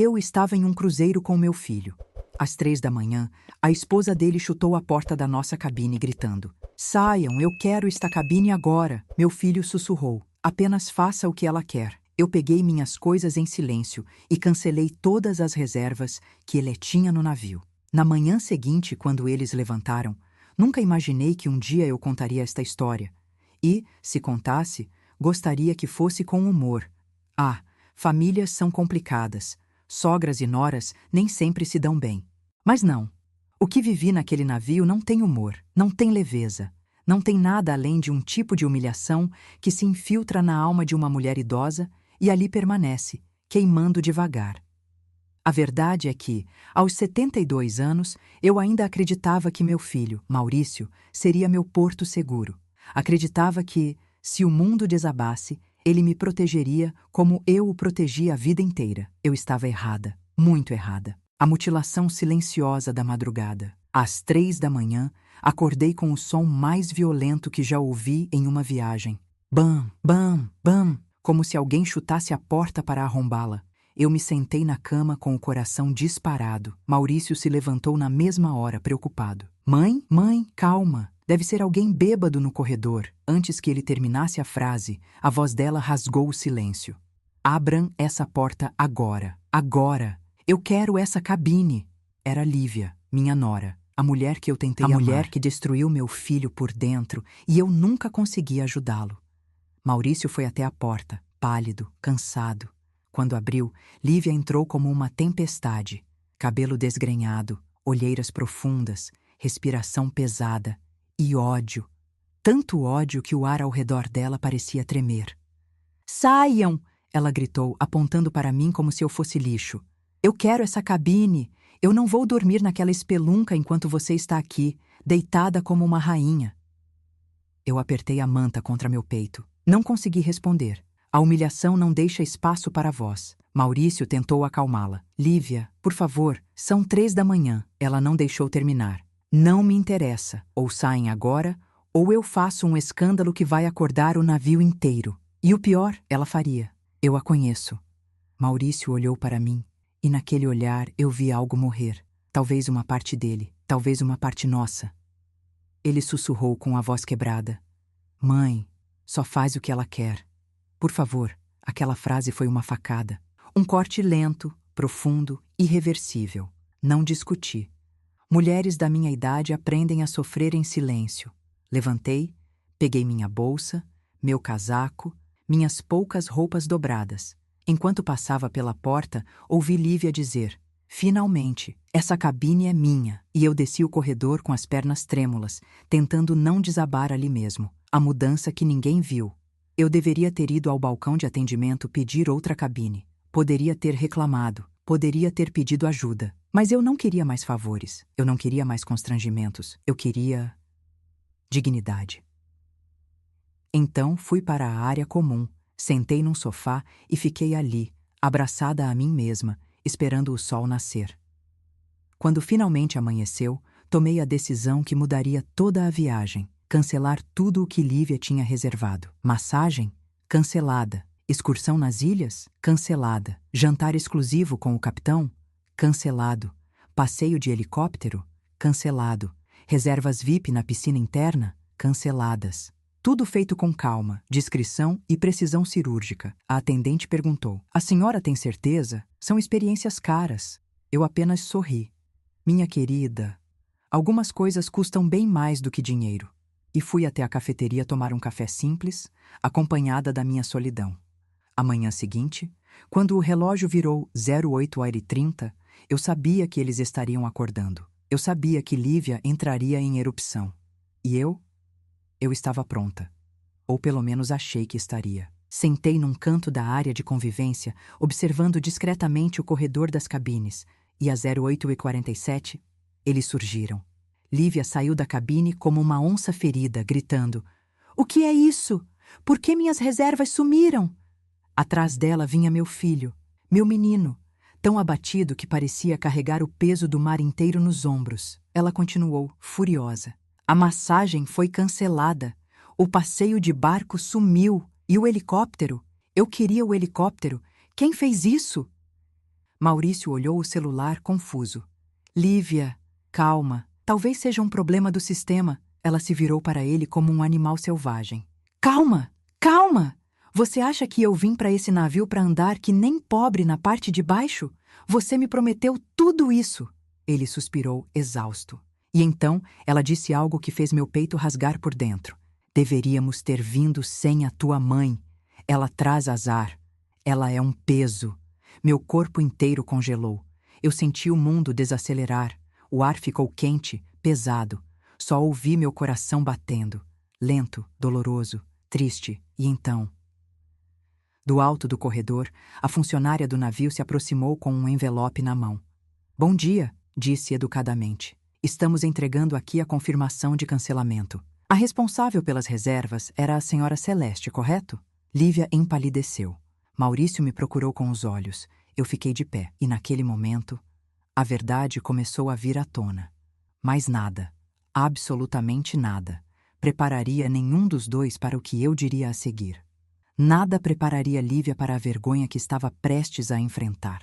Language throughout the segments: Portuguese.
Eu estava em um cruzeiro com meu filho. Às 3 da manhã, a esposa dele chutou a porta da nossa cabine gritando: "Saiam, eu quero esta cabine agora!" Meu filho sussurrou: "Apenas faça o que ela quer." Eu peguei minhas coisas em silêncio e cancelei todas as reservas que ele tinha no navio. Na manhã seguinte, quando eles levantaram, nunca imaginei que um dia eu contaria esta história. E, se contasse, gostaria que fosse com humor. Ah, famílias são complicadas. Sogras e noras nem sempre se dão bem. Mas não. O que vivi naquele navio não tem humor, não tem leveza. Não tem nada além de um tipo de humilhação que se infiltra na alma de uma mulher idosa e ali permanece, queimando devagar. A verdade é que, aos 72 anos, eu ainda acreditava que meu filho, Maurício, seria meu porto seguro. Acreditava que, se o mundo desabasse, ele me protegeria como eu o protegi a vida inteira. Eu estava errada, muito errada. A mutilação silenciosa da madrugada. Às 3 da manhã, acordei com o som mais violento que já ouvi em uma viagem. Bam, bam, bam, como se alguém chutasse a porta para arrombá-la. Eu me sentei na cama com o coração disparado. Maurício se levantou na mesma hora, preocupado. Mãe, mãe, calma. Deve ser alguém bêbado no corredor. Antes que ele terminasse a frase, a voz dela rasgou o silêncio. Abram essa porta agora. Agora. Eu quero essa cabine. Era Lívia, minha nora. A mulher que eu tentei amar. A mulher que destruiu meu filho por dentro e eu nunca consegui ajudá-lo. Maurício foi até a porta, pálido, cansado. Quando abriu, Lívia entrou como uma tempestade. Cabelo desgrenhado, olheiras profundas, respiração pesada e ódio. Tanto ódio que o ar ao redor dela parecia tremer. "Saiam!" ela gritou, apontando para mim como se eu fosse lixo. "Eu quero essa cabine. Eu não vou dormir naquela espelunca enquanto você está aqui, deitada como uma rainha." Eu apertei a manta contra meu peito. Não consegui responder. A humilhação não deixa espaço para a voz. Maurício tentou acalmá-la. "Lívia, por favor, são 3 da manhã." Ela não deixou terminar. "Não me interessa. Ou saem agora, ou eu faço um escândalo que vai acordar o navio inteiro." E o pior, ela faria. Eu a conheço. Maurício olhou para mim, e naquele olhar eu vi algo morrer. Talvez uma parte dele, talvez uma parte nossa. Ele sussurrou com a voz quebrada: "Mãe, só faz o que ela quer." Por favor, aquela frase foi uma facada. Um corte lento, profundo, irreversível. Não discuti. Mulheres da minha idade aprendem a sofrer em silêncio. Levantei, peguei minha bolsa, meu casaco, minhas poucas roupas dobradas. Enquanto passava pela porta, ouvi Lívia dizer: "Finalmente, essa cabine é minha." E eu desci o corredor com as pernas trêmulas, tentando não desabar ali mesmo. A mudança que ninguém viu. Eu deveria ter ido ao balcão de atendimento pedir outra cabine. Poderia ter reclamado, poderia ter pedido ajuda. Mas eu não queria mais favores, eu não queria mais constrangimentos, eu queria dignidade. Então fui para a área comum, sentei num sofá e fiquei ali, abraçada a mim mesma, esperando o sol nascer. Quando finalmente amanheceu, tomei a decisão que mudaria toda a viagem. Cancelar tudo o que Lívia tinha reservado. Massagem? Cancelada. Excursão nas ilhas? Cancelada. Jantar exclusivo com o capitão? Cancelado. Passeio de helicóptero? Cancelado. Reservas VIP na piscina interna? Canceladas. Tudo feito com calma, discrição e precisão cirúrgica. A atendente perguntou: "A senhora tem certeza? São experiências caras." Eu apenas sorri. "Minha querida, algumas coisas custam bem mais do que dinheiro." E fui até a cafeteria tomar um café simples, acompanhada da minha solidão. A manhã seguinte, quando o relógio virou 08h30, eu sabia que eles estariam acordando. Eu sabia que Lívia entraria em erupção. E eu estava pronta. Ou pelo menos achei que estaria. Sentei num canto da área de convivência, observando discretamente o corredor das cabines, e às 08h47, eles surgiram. Lívia saiu da cabine como uma onça ferida, gritando: "O que é isso? Por que minhas reservas sumiram?" Atrás dela vinha meu filho, meu menino, tão abatido que parecia carregar o peso do mar inteiro nos ombros. Ela continuou, furiosa: "A massagem foi cancelada. O passeio de barco sumiu. E o helicóptero? Eu queria o helicóptero. Quem fez isso?" Maurício olhou o celular confuso. Lívia, calma. Talvez seja um problema do sistema. Ela se virou para ele como um animal selvagem. Calma! Calma! Você acha que eu vim para esse navio para andar que nem pobre na parte de baixo? Você me prometeu tudo isso. Ele suspirou, exausto. E então ela disse algo que fez meu peito rasgar por dentro. Deveríamos ter vindo sem a tua mãe. Ela traz azar. Ela é um peso. Meu corpo inteiro congelou. Eu senti o mundo desacelerar. O ar ficou quente, pesado. Só ouvi meu coração batendo. Lento, doloroso, triste. E então... Do alto do corredor, a funcionária do navio se aproximou com um envelope na mão. Bom dia, disse educadamente. Estamos entregando aqui a confirmação de cancelamento. A responsável pelas reservas era a senhora Celeste, correto? Lívia empalideceu. Maurício me procurou com os olhos. Eu fiquei de pé, e naquele momento, a verdade começou a vir à tona. Mas nada, absolutamente nada, prepararia nenhum dos dois para o que eu diria a seguir. Nada prepararia Lívia para a vergonha que estava prestes a enfrentar.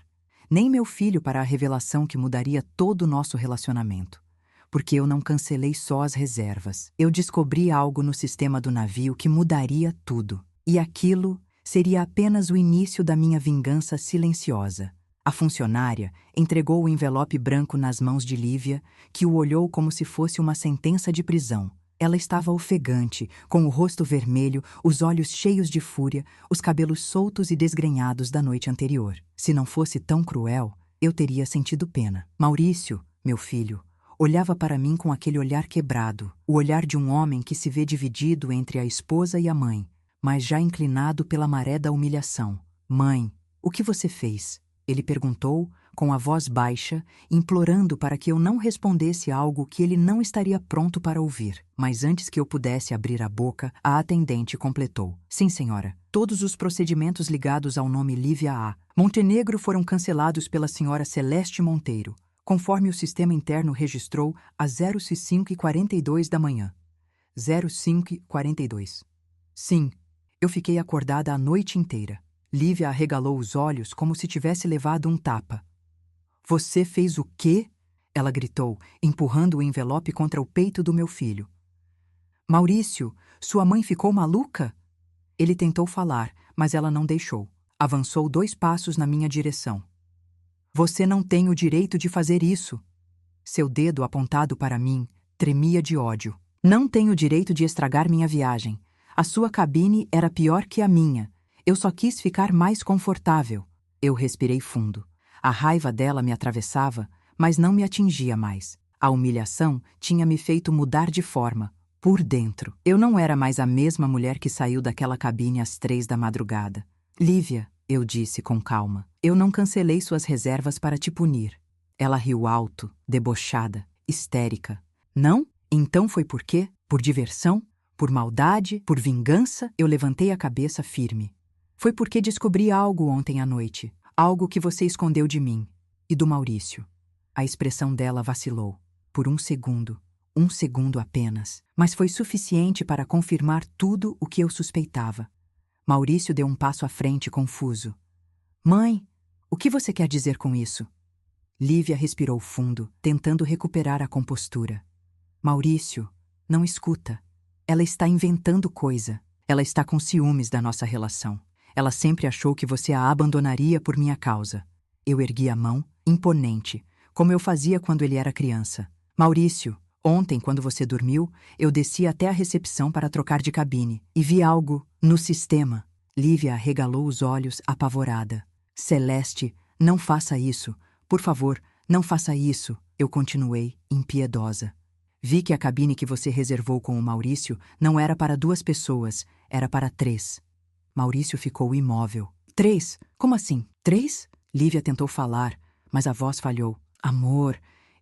Nem meu filho para a revelação que mudaria todo o nosso relacionamento. Porque eu não cancelei só as reservas. Eu descobri algo no sistema do navio que mudaria tudo. E aquilo seria apenas o início da minha vingança silenciosa. A funcionária entregou o envelope branco nas mãos de Lívia, que o olhou como se fosse uma sentença de prisão. Ela estava ofegante, com o rosto vermelho, os olhos cheios de fúria, os cabelos soltos e desgrenhados da noite anterior. Se não fosse tão cruel, eu teria sentido pena. Maurício, meu filho, olhava para mim com aquele olhar quebrado, o olhar de um homem que se vê dividido entre a esposa e a mãe, mas já inclinado pela maré da humilhação. Mãe, o que você fez? Ele perguntou, com a voz baixa, implorando para que eu não respondesse algo que ele não estaria pronto para ouvir. Mas antes que eu pudesse abrir a boca, a atendente completou. Sim, senhora. Todos os procedimentos ligados ao nome Lívia A. Montenegro foram cancelados pela senhora Celeste Monteiro, conforme o sistema interno registrou às 05h42 da manhã. 05h42. Sim, eu fiquei acordada a noite inteira. Lívia arregalou os olhos como se tivesse levado um tapa. Você fez o quê? Ela gritou, empurrando o envelope contra o peito do meu filho. Maurício, sua mãe ficou maluca? Ele tentou falar, mas ela não deixou. Avançou 2 passos na minha direção. Você não tem o direito de fazer isso. Seu dedo apontado para mim tremia de ódio. Não tenho o direito de estragar minha viagem. A sua cabine era pior que a minha. Eu só quis ficar mais confortável. Eu respirei fundo. A raiva dela me atravessava, mas não me atingia mais. A humilhação tinha me feito mudar de forma, por dentro. Eu não era mais a mesma mulher que saiu daquela cabine às 3 da madrugada. Lívia, eu disse com calma, eu não cancelei suas reservas para te punir. Ela riu alto, debochada, histérica. Não? Então foi por quê? Por diversão? Por maldade? Por vingança? Eu levantei a cabeça firme. Foi porque descobri algo ontem à noite. Algo que você escondeu de mim. E do Maurício. A expressão dela vacilou. Por um segundo apenas. Mas foi suficiente para confirmar tudo o que eu suspeitava. Maurício deu um passo à frente, confuso. Mãe, o que você quer dizer com isso? Lívia respirou fundo, tentando recuperar a compostura. Maurício, não escuta. Ela está inventando coisa. Ela está com ciúmes da nossa relação. Ela sempre achou que você a abandonaria por minha causa. Eu ergui a mão, imponente, como eu fazia quando ele era criança. Maurício, ontem, quando você dormiu, eu desci até a recepção para trocar de cabine e vi algo no sistema. Lívia arregalou os olhos, apavorada. Celeste, não faça isso. Por favor, não faça isso. Eu continuei, impiedosa. Vi que a cabine que você reservou com o Maurício não era para 2 pessoas, era para 3. Maurício ficou imóvel. 3? Como assim? 3? Lívia tentou falar, mas a voz falhou. Amor,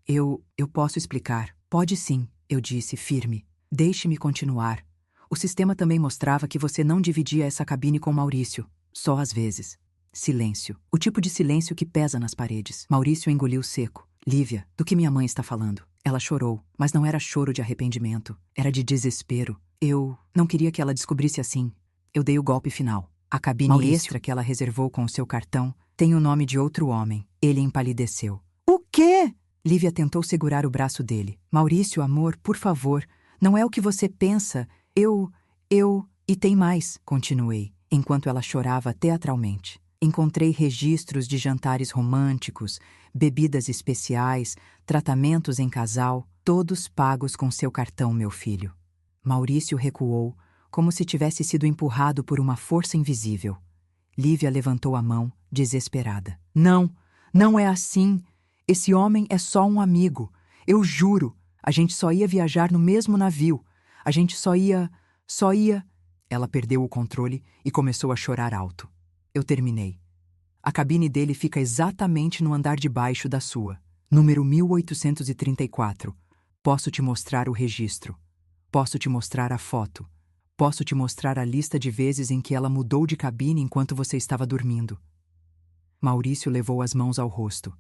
eu posso explicar. Pode sim, eu disse, firme. Deixe-me continuar. O sistema também mostrava que você não dividia essa cabine com Maurício. Só às vezes. Silêncio. O tipo de silêncio que pesa nas paredes. Maurício engoliu seco. Lívia, do que minha mãe está falando? Ela chorou, mas não era choro de arrependimento. Era de desespero. Eu não queria que ela descobrisse assim. Eu dei o golpe final. A cabine extra que ela reservou com o seu cartão tem o nome de outro homem. Ele empalideceu. O quê? Lívia tentou segurar o braço dele. Maurício, amor, por favor, não é o que você pensa. E tem mais, continuei, enquanto ela chorava teatralmente. Encontrei registros de jantares românticos, bebidas especiais, tratamentos em casal, todos pagos com seu cartão, meu filho. Maurício recuou, como se tivesse sido empurrado por uma força invisível. Lívia levantou a mão, desesperada. Não, não é assim. Esse homem é só um amigo. Eu juro. A gente só ia viajar no mesmo navio. A gente só ia... Ela perdeu o controle e começou a chorar alto. Eu terminei. A cabine dele fica exatamente no andar de baixo da sua. Número 1834. Posso te mostrar o registro. Posso te mostrar a foto. Posso te mostrar a lista de vezes em que ela mudou de cabine enquanto você estava dormindo. Maurício levou as mãos ao rosto.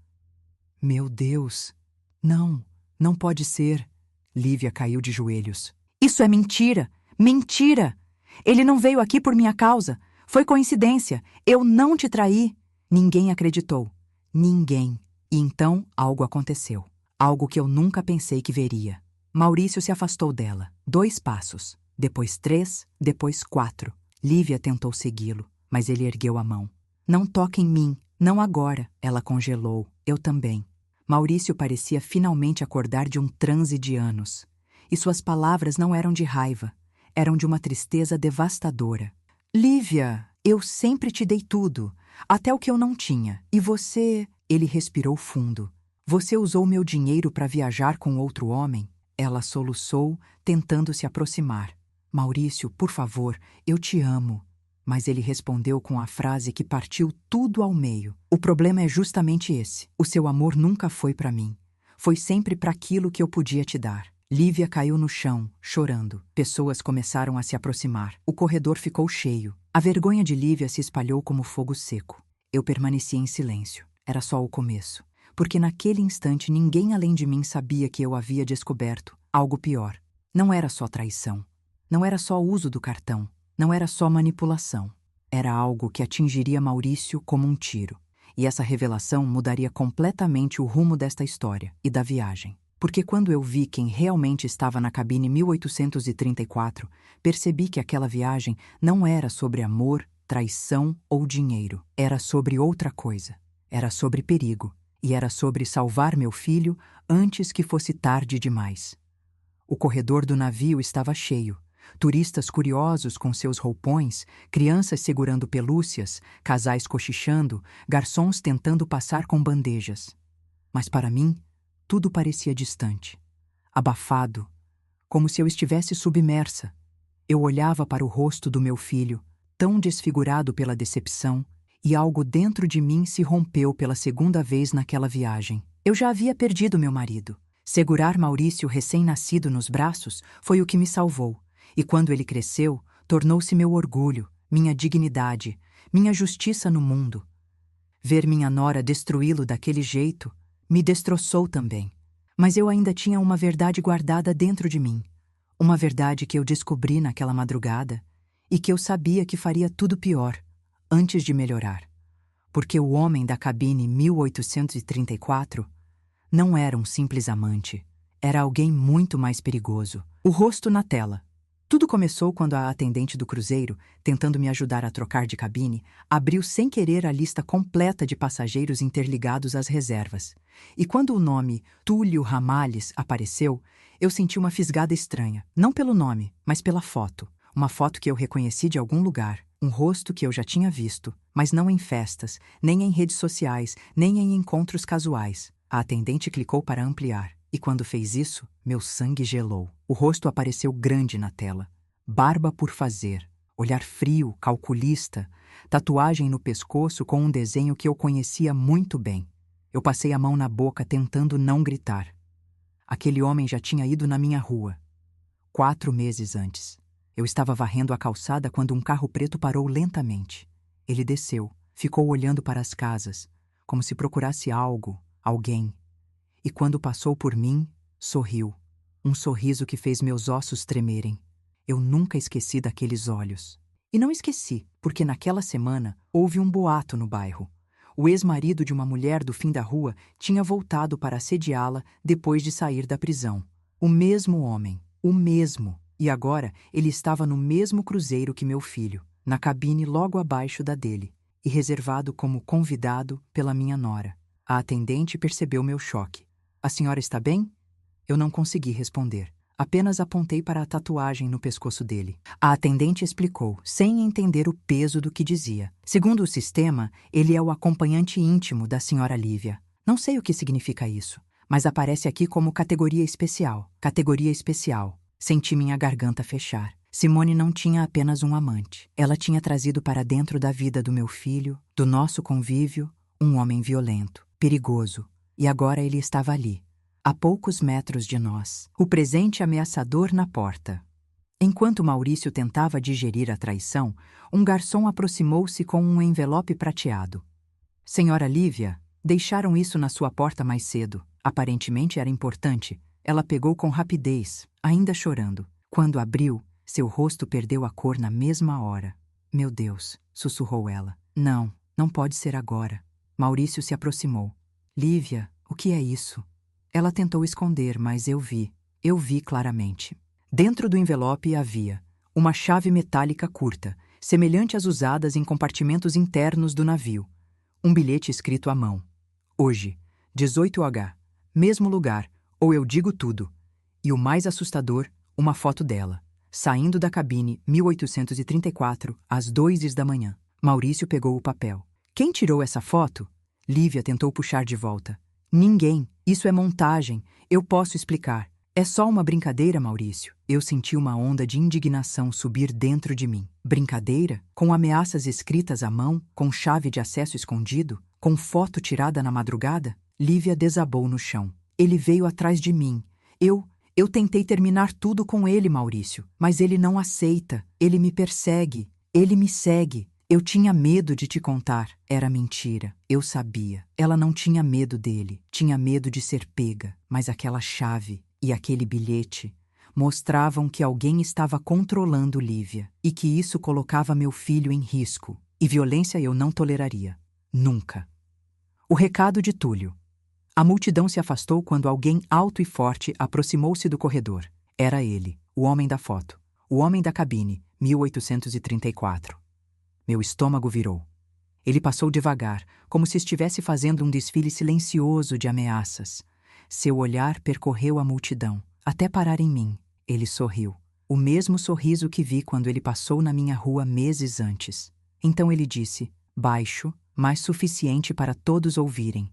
Meu Deus! Não, não pode ser. Lívia caiu de joelhos. Isso é mentira! Mentira! Ele não veio aqui por minha causa. Foi coincidência. Eu não te traí. Ninguém acreditou. Ninguém. E então algo aconteceu. Algo que eu nunca pensei que veria. Maurício se afastou dela. 2 passos. Depois 3, depois 4. Lívia tentou segui-lo, mas ele ergueu a mão. Não toque em mim. Não agora. Ela congelou. Eu também. Maurício parecia finalmente acordar de um transe de anos. E suas palavras não eram de raiva. Eram de uma tristeza devastadora. Lívia, eu sempre te dei tudo, até o que eu não tinha. E você... Ele respirou fundo. Você usou meu dinheiro para viajar com outro homem? Ela soluçou, tentando se aproximar. Maurício, por favor, eu te amo. Mas ele respondeu com a frase que partiu tudo ao meio. O problema é justamente esse. O seu amor nunca foi para mim. Foi sempre para aquilo que eu podia te dar. Lívia caiu no chão, chorando. Pessoas começaram a se aproximar. O corredor ficou cheio. A vergonha de Lívia se espalhou como fogo seco. Eu permaneci em silêncio. Era só o começo. Porque naquele instante ninguém além de mim sabia que eu havia descoberto algo pior. Não era só traição. Não era só uso do cartão. Não era só manipulação. Era algo que atingiria Maurício como um tiro. E essa revelação mudaria completamente o rumo desta história e da viagem. Porque quando eu vi quem realmente estava na cabine 1834, percebi que aquela viagem não era sobre amor, traição ou dinheiro. Era sobre outra coisa. Era sobre perigo. E era sobre salvar meu filho antes que fosse tarde demais. O corredor do navio estava cheio. Turistas curiosos com seus roupões, crianças segurando pelúcias, casais cochichando, garçons tentando passar com bandejas. Mas para mim, tudo parecia distante, abafado, como se eu estivesse submersa. Eu olhava para o rosto do meu filho, tão desfigurado pela decepção, e algo dentro de mim se rompeu pela segunda vez naquela viagem. Eu já havia perdido meu marido. Segurar Maurício recém-nascido nos braços foi o que me salvou, e quando ele cresceu, tornou-se meu orgulho, minha dignidade, minha justiça no mundo. Ver minha nora destruí-lo daquele jeito me destroçou também. Mas eu ainda tinha uma verdade guardada dentro de mim. Uma verdade que eu descobri naquela madrugada e que eu sabia que faria tudo pior, antes de melhorar. Porque o homem da cabine 1834 não era um simples amante. Era alguém muito mais perigoso. O rosto na tela. Tudo começou quando a atendente do cruzeiro, tentando me ajudar a trocar de cabine, abriu sem querer a lista completa de passageiros interligados às reservas. E quando o nome Túlio Ramales apareceu, eu senti uma fisgada estranha. Não pelo nome, mas pela foto. Uma foto que eu reconheci de algum lugar. Um rosto que eu já tinha visto, mas não em festas, nem em redes sociais, nem em encontros casuais. A atendente clicou para ampliar. E quando fez isso, meu sangue gelou. O rosto apareceu grande na tela. Barba por fazer, olhar frio, calculista, tatuagem no pescoço com um desenho que eu conhecia muito bem. Eu passei a mão na boca tentando não gritar. Aquele homem já tinha ido na minha rua. 4 meses antes. Eu estava varrendo a calçada quando um carro preto parou lentamente. Ele desceu, ficou olhando para as casas, como se procurasse algo, alguém. E quando passou por mim, sorriu. Um sorriso que fez meus ossos tremerem. Eu nunca esqueci daqueles olhos. E não esqueci, porque naquela semana houve um boato no bairro. O ex-marido de uma mulher do fim da rua tinha voltado para assediá-la depois de sair da prisão. O mesmo homem, o mesmo. E agora ele estava no mesmo cruzeiro que meu filho, na cabine logo abaixo da dele, e reservado como convidado pela minha nora. A atendente percebeu meu choque. A senhora está bem? Eu não consegui responder. Apenas apontei para a tatuagem no pescoço dele. A atendente explicou, sem entender o peso do que dizia. Segundo o sistema, ele é o acompanhante íntimo da senhora Lívia. Não sei o que significa isso, mas aparece aqui como categoria especial. Categoria especial. Senti minha garganta fechar. Simone não tinha apenas um amante. Ela tinha trazido para dentro da vida do meu filho, do nosso convívio, um homem violento, perigoso. E agora ele estava ali, a poucos metros de nós, o presente ameaçador na porta. Enquanto Maurício tentava digerir a traição, um garçom aproximou-se com um envelope prateado. Senhora Lívia, deixaram isso na sua porta mais cedo. Aparentemente era importante. Ela pegou com rapidez, ainda chorando. Quando abriu, seu rosto perdeu a cor na mesma hora. Meu Deus, sussurrou ela. Não, não pode ser agora. Maurício se aproximou. Lívia, o que é isso? Ela tentou esconder, mas eu vi claramente. Dentro do envelope havia uma chave metálica curta, semelhante às usadas em compartimentos internos do navio. Um bilhete escrito à mão. Hoje, 18H, mesmo lugar, ou eu digo tudo. E o mais assustador, uma foto dela, saindo da cabine 1834, às 2 da manhã. Maurício pegou o papel. Quem tirou essa foto? Lívia tentou puxar de volta. Ninguém. Isso é montagem. Eu posso explicar. É só uma brincadeira, Maurício. Eu senti uma onda de indignação subir dentro de mim. Brincadeira? Com ameaças escritas à mão, com chave de acesso escondido, com foto tirada na madrugada? Lívia desabou no chão. Ele veio atrás de mim. Eu tentei terminar tudo com ele, Maurício, mas ele não aceita. Ele me persegue. Ele me segue. Eu tinha medo de te contar. Era mentira. Eu sabia. Ela não tinha medo dele. Tinha medo de ser pega. Mas aquela chave e aquele bilhete mostravam que alguém estava controlando Lívia e que isso colocava meu filho em risco. E violência eu não toleraria. Nunca. O recado de Túlio. A multidão se afastou quando alguém alto e forte aproximou-se do corredor. Era ele, o homem da foto. O homem da cabine, 1834. Meu estômago virou. Ele passou devagar, como se estivesse fazendo um desfile silencioso de ameaças. Seu olhar percorreu a multidão, até parar em mim. Ele sorriu. O mesmo sorriso que vi quando ele passou na minha rua meses antes. Então ele disse, baixo, mas suficiente para todos ouvirem.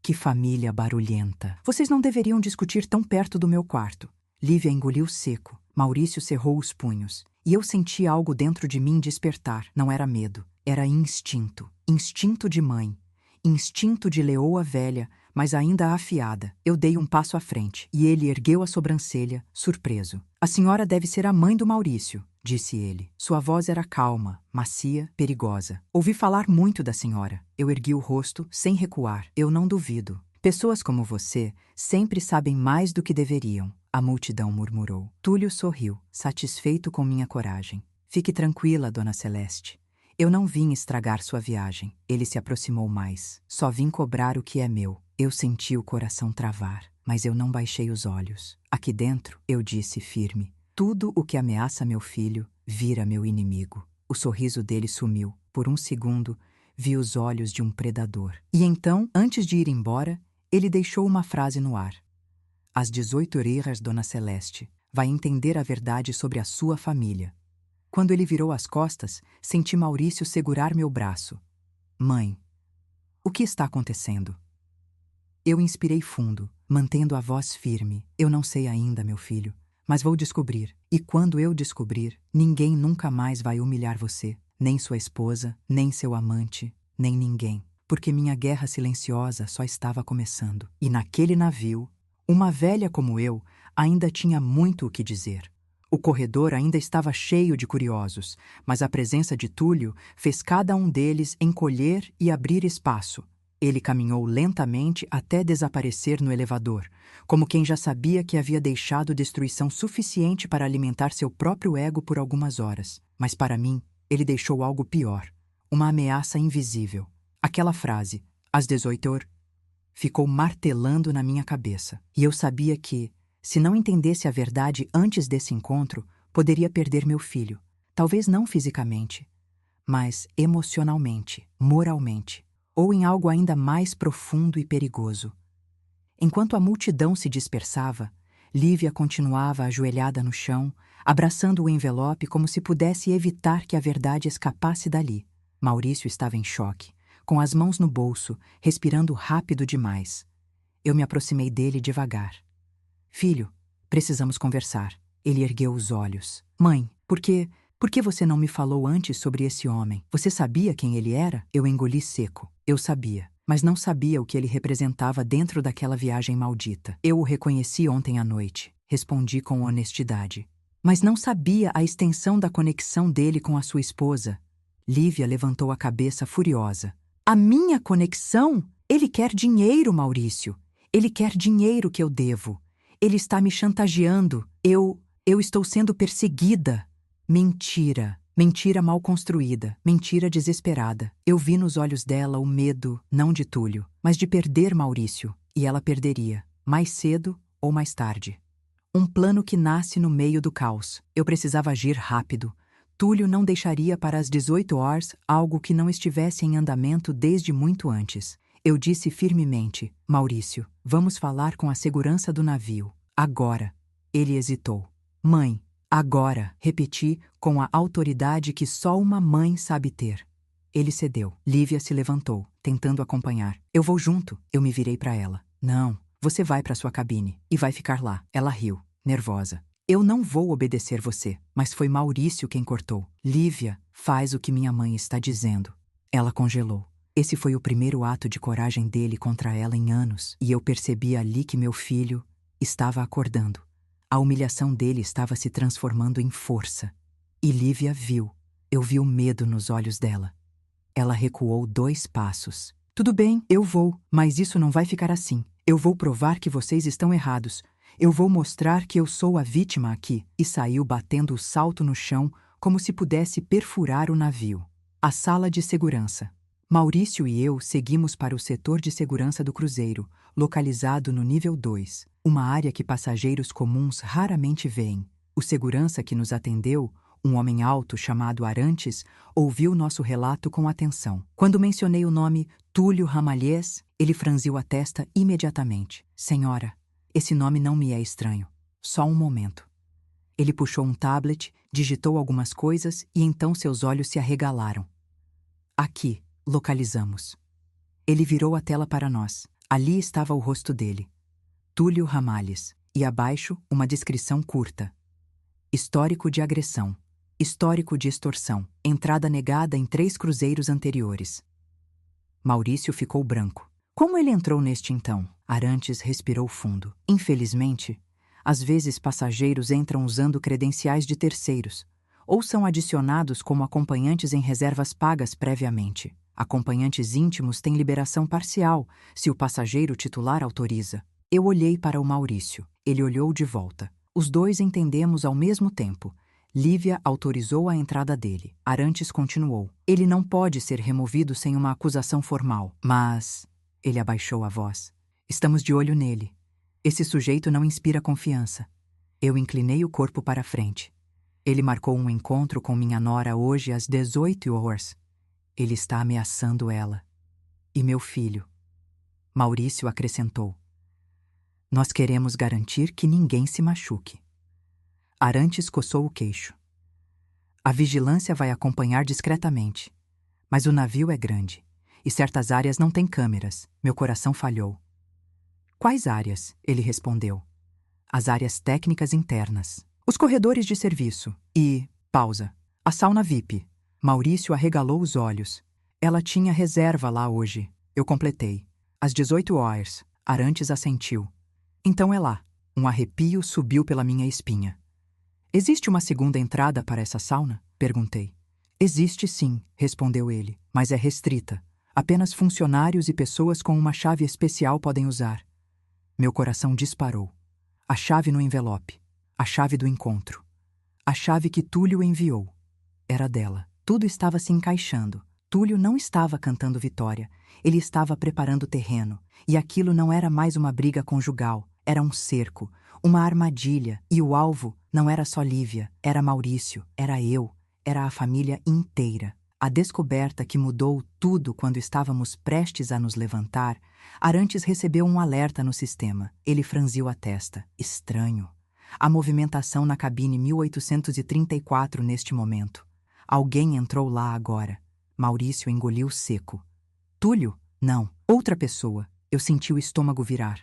Que família barulhenta. Vocês não deveriam discutir tão perto do meu quarto. Lívia engoliu seco. Maurício cerrou os punhos. E eu senti algo dentro de mim despertar. Não era medo. Era instinto. Instinto de mãe. Instinto de leoa velha, mas ainda afiada. Eu dei um passo à frente. E ele ergueu a sobrancelha, surpreso. A senhora deve ser a mãe do Maurício, disse ele. Sua voz era calma, macia, perigosa. Ouvi falar muito da senhora. Eu ergui o rosto, sem recuar. Eu não duvido. Pessoas como você sempre sabem mais do que deveriam, a multidão murmurou. Túlio sorriu, satisfeito com minha coragem. Fique tranquila, Dona Celeste. Eu não vim estragar sua viagem. Ele se aproximou mais. Só vim cobrar o que é meu. Eu senti o coração travar, mas eu não baixei os olhos. Aqui dentro, eu disse firme. Tudo o que ameaça meu filho vira meu inimigo. O sorriso dele sumiu. Por um segundo, vi os olhos de um predador. E então, antes de ir embora, ele deixou uma frase no ar. Às 18h, Dona Celeste, vai entender a verdade sobre a sua família. Quando ele virou as costas, senti Maurício segurar meu braço. Mãe, o que está acontecendo? Eu inspirei fundo, mantendo a voz firme. Eu não sei ainda, meu filho, mas vou descobrir. E quando eu descobrir, ninguém nunca mais vai humilhar você, nem sua esposa, nem seu amante, nem ninguém. Porque minha guerra silenciosa só estava começando. E naquele navio, uma velha como eu ainda tinha muito o que dizer. O corredor ainda estava cheio de curiosos, mas a presença de Túlio fez cada um deles encolher e abrir espaço. Ele caminhou lentamente até desaparecer no elevador, como quem já sabia que havia deixado destruição suficiente para alimentar seu próprio ego por algumas horas. Mas para mim, ele deixou algo pior, uma ameaça invisível. Aquela frase, às 18 horas, ficou martelando na minha cabeça. E eu sabia que, se não entendesse a verdade antes desse encontro, poderia perder meu filho. Talvez não fisicamente, mas emocionalmente, moralmente, ou em algo ainda mais profundo e perigoso. Enquanto a multidão se dispersava, Lívia continuava ajoelhada no chão, abraçando o envelope como se pudesse evitar que a verdade escapasse dali. Maurício estava em choque, com as mãos no bolso, respirando rápido demais. Eu me aproximei dele devagar. Filho, precisamos conversar. Ele ergueu os olhos. Mãe, por que você não me falou antes sobre esse homem? Você sabia quem ele era? Eu engoli seco. Eu sabia, mas não sabia o que ele representava dentro daquela viagem maldita. Eu o reconheci ontem à noite, respondi com honestidade. Mas não sabia a extensão da conexão dele com a sua esposa. Lívia levantou a cabeça furiosa. A minha conexão? Ele quer dinheiro, Maurício. Ele quer dinheiro que eu devo. Ele está me chantageando. Eu estou sendo perseguida. Mentira. Mentira mal construída. Mentira desesperada. Eu vi nos olhos dela o medo, não de Túlio, mas de perder Maurício. E ela perderia, mais cedo ou mais tarde. Um plano que nasce no meio do caos. Eu precisava agir rápido. Túlio não deixaria para as 18 horas algo que não estivesse em andamento desde muito antes. Eu disse firmemente, Maurício, vamos falar com a segurança do navio. Agora. Ele hesitou. Mãe, agora, repeti com a autoridade que só uma mãe sabe ter. Ele cedeu. Lívia se levantou, tentando acompanhar. Eu vou junto. Eu me virei para ela. Não, você vai para sua cabine e vai ficar lá. Ela riu, nervosa. Eu não vou obedecer você, mas foi Maurício quem cortou. Lívia, faz o que minha mãe está dizendo. Ela congelou. Esse foi o primeiro ato de coragem dele contra ela em anos, e eu percebi ali que meu filho estava acordando. A humilhação dele estava se transformando em força. E Lívia viu. Eu vi o medo nos olhos dela. Ela recuou 2 passos. Tudo bem, eu vou, mas isso não vai ficar assim. Eu vou provar que vocês estão errados. Eu vou mostrar que eu sou a vítima aqui. E saiu batendo o salto no chão como se pudesse perfurar o navio. A sala de segurança. Maurício e eu seguimos para o setor de segurança do cruzeiro, localizado no nível 2, uma área que passageiros comuns raramente veem. O segurança que nos atendeu, um homem alto chamado Arantes, ouviu nosso relato com atenção. Quando mencionei o nome Túlio Ramalhés, ele franziu a testa imediatamente. Senhora, esse nome não me é estranho. Só um momento. Ele puxou um tablet, digitou algumas coisas e então seus olhos se arregalaram. Aqui, localizamos. Ele virou a tela para nós. Ali estava o rosto dele. Túlio Ramalhés. E abaixo, uma descrição curta. Histórico de agressão. Histórico de extorsão. Entrada negada em 3 cruzeiros anteriores. Maurício ficou branco. Como ele entrou neste então? Arantes respirou fundo. Infelizmente, às vezes passageiros entram usando credenciais de terceiros, ou são adicionados como acompanhantes em reservas pagas previamente. Acompanhantes íntimos têm liberação parcial, se o passageiro titular autoriza. Eu olhei para o Maurício. Ele olhou de volta. Os dois entendemos ao mesmo tempo. Lívia autorizou a entrada dele. Arantes continuou. Ele não pode ser removido sem uma acusação formal. Mas... Ele abaixou a voz. Estamos de olho nele. Esse sujeito não inspira confiança. Eu inclinei o corpo para a frente. Ele marcou um encontro com minha nora hoje às 18 horas. Ele está ameaçando ela. E meu filho. Maurício acrescentou. Nós queremos garantir que ninguém se machuque. Arantes coçou o queixo. A vigilância vai acompanhar discretamente. Mas o navio é grande. E certas áreas não têm câmeras. Meu coração falhou. Quais áreas? Ele respondeu. As áreas técnicas internas. Os corredores de serviço. E... pausa. A sauna VIP. Maurício arregalou os olhos. Ela tinha reserva lá hoje. Eu completei. Às 18 horas. Arantes assentiu. Então é lá. Um arrepio subiu pela minha espinha. Existe uma segunda entrada para essa sauna? Perguntei. Existe sim, respondeu ele, mas é restrita. Apenas funcionários e pessoas com uma chave especial podem usar. Meu coração disparou. A chave no envelope. A chave do encontro. A chave que Túlio enviou. Era dela. Tudo estava se encaixando. Túlio não estava cantando vitória. Ele estava preparando o terreno. E aquilo não era mais uma briga conjugal. Era um cerco, uma armadilha. E o alvo não era só Lívia, era Maurício, era eu, era a família inteira. A descoberta que mudou tudo quando estávamos prestes a nos levantar, Arantes recebeu um alerta no sistema. Ele franziu a testa. Estranho. A movimentação na cabine 1834 neste momento. Alguém entrou lá agora. Maurício engoliu seco. Túlio? Não. Outra pessoa. Eu senti o estômago virar.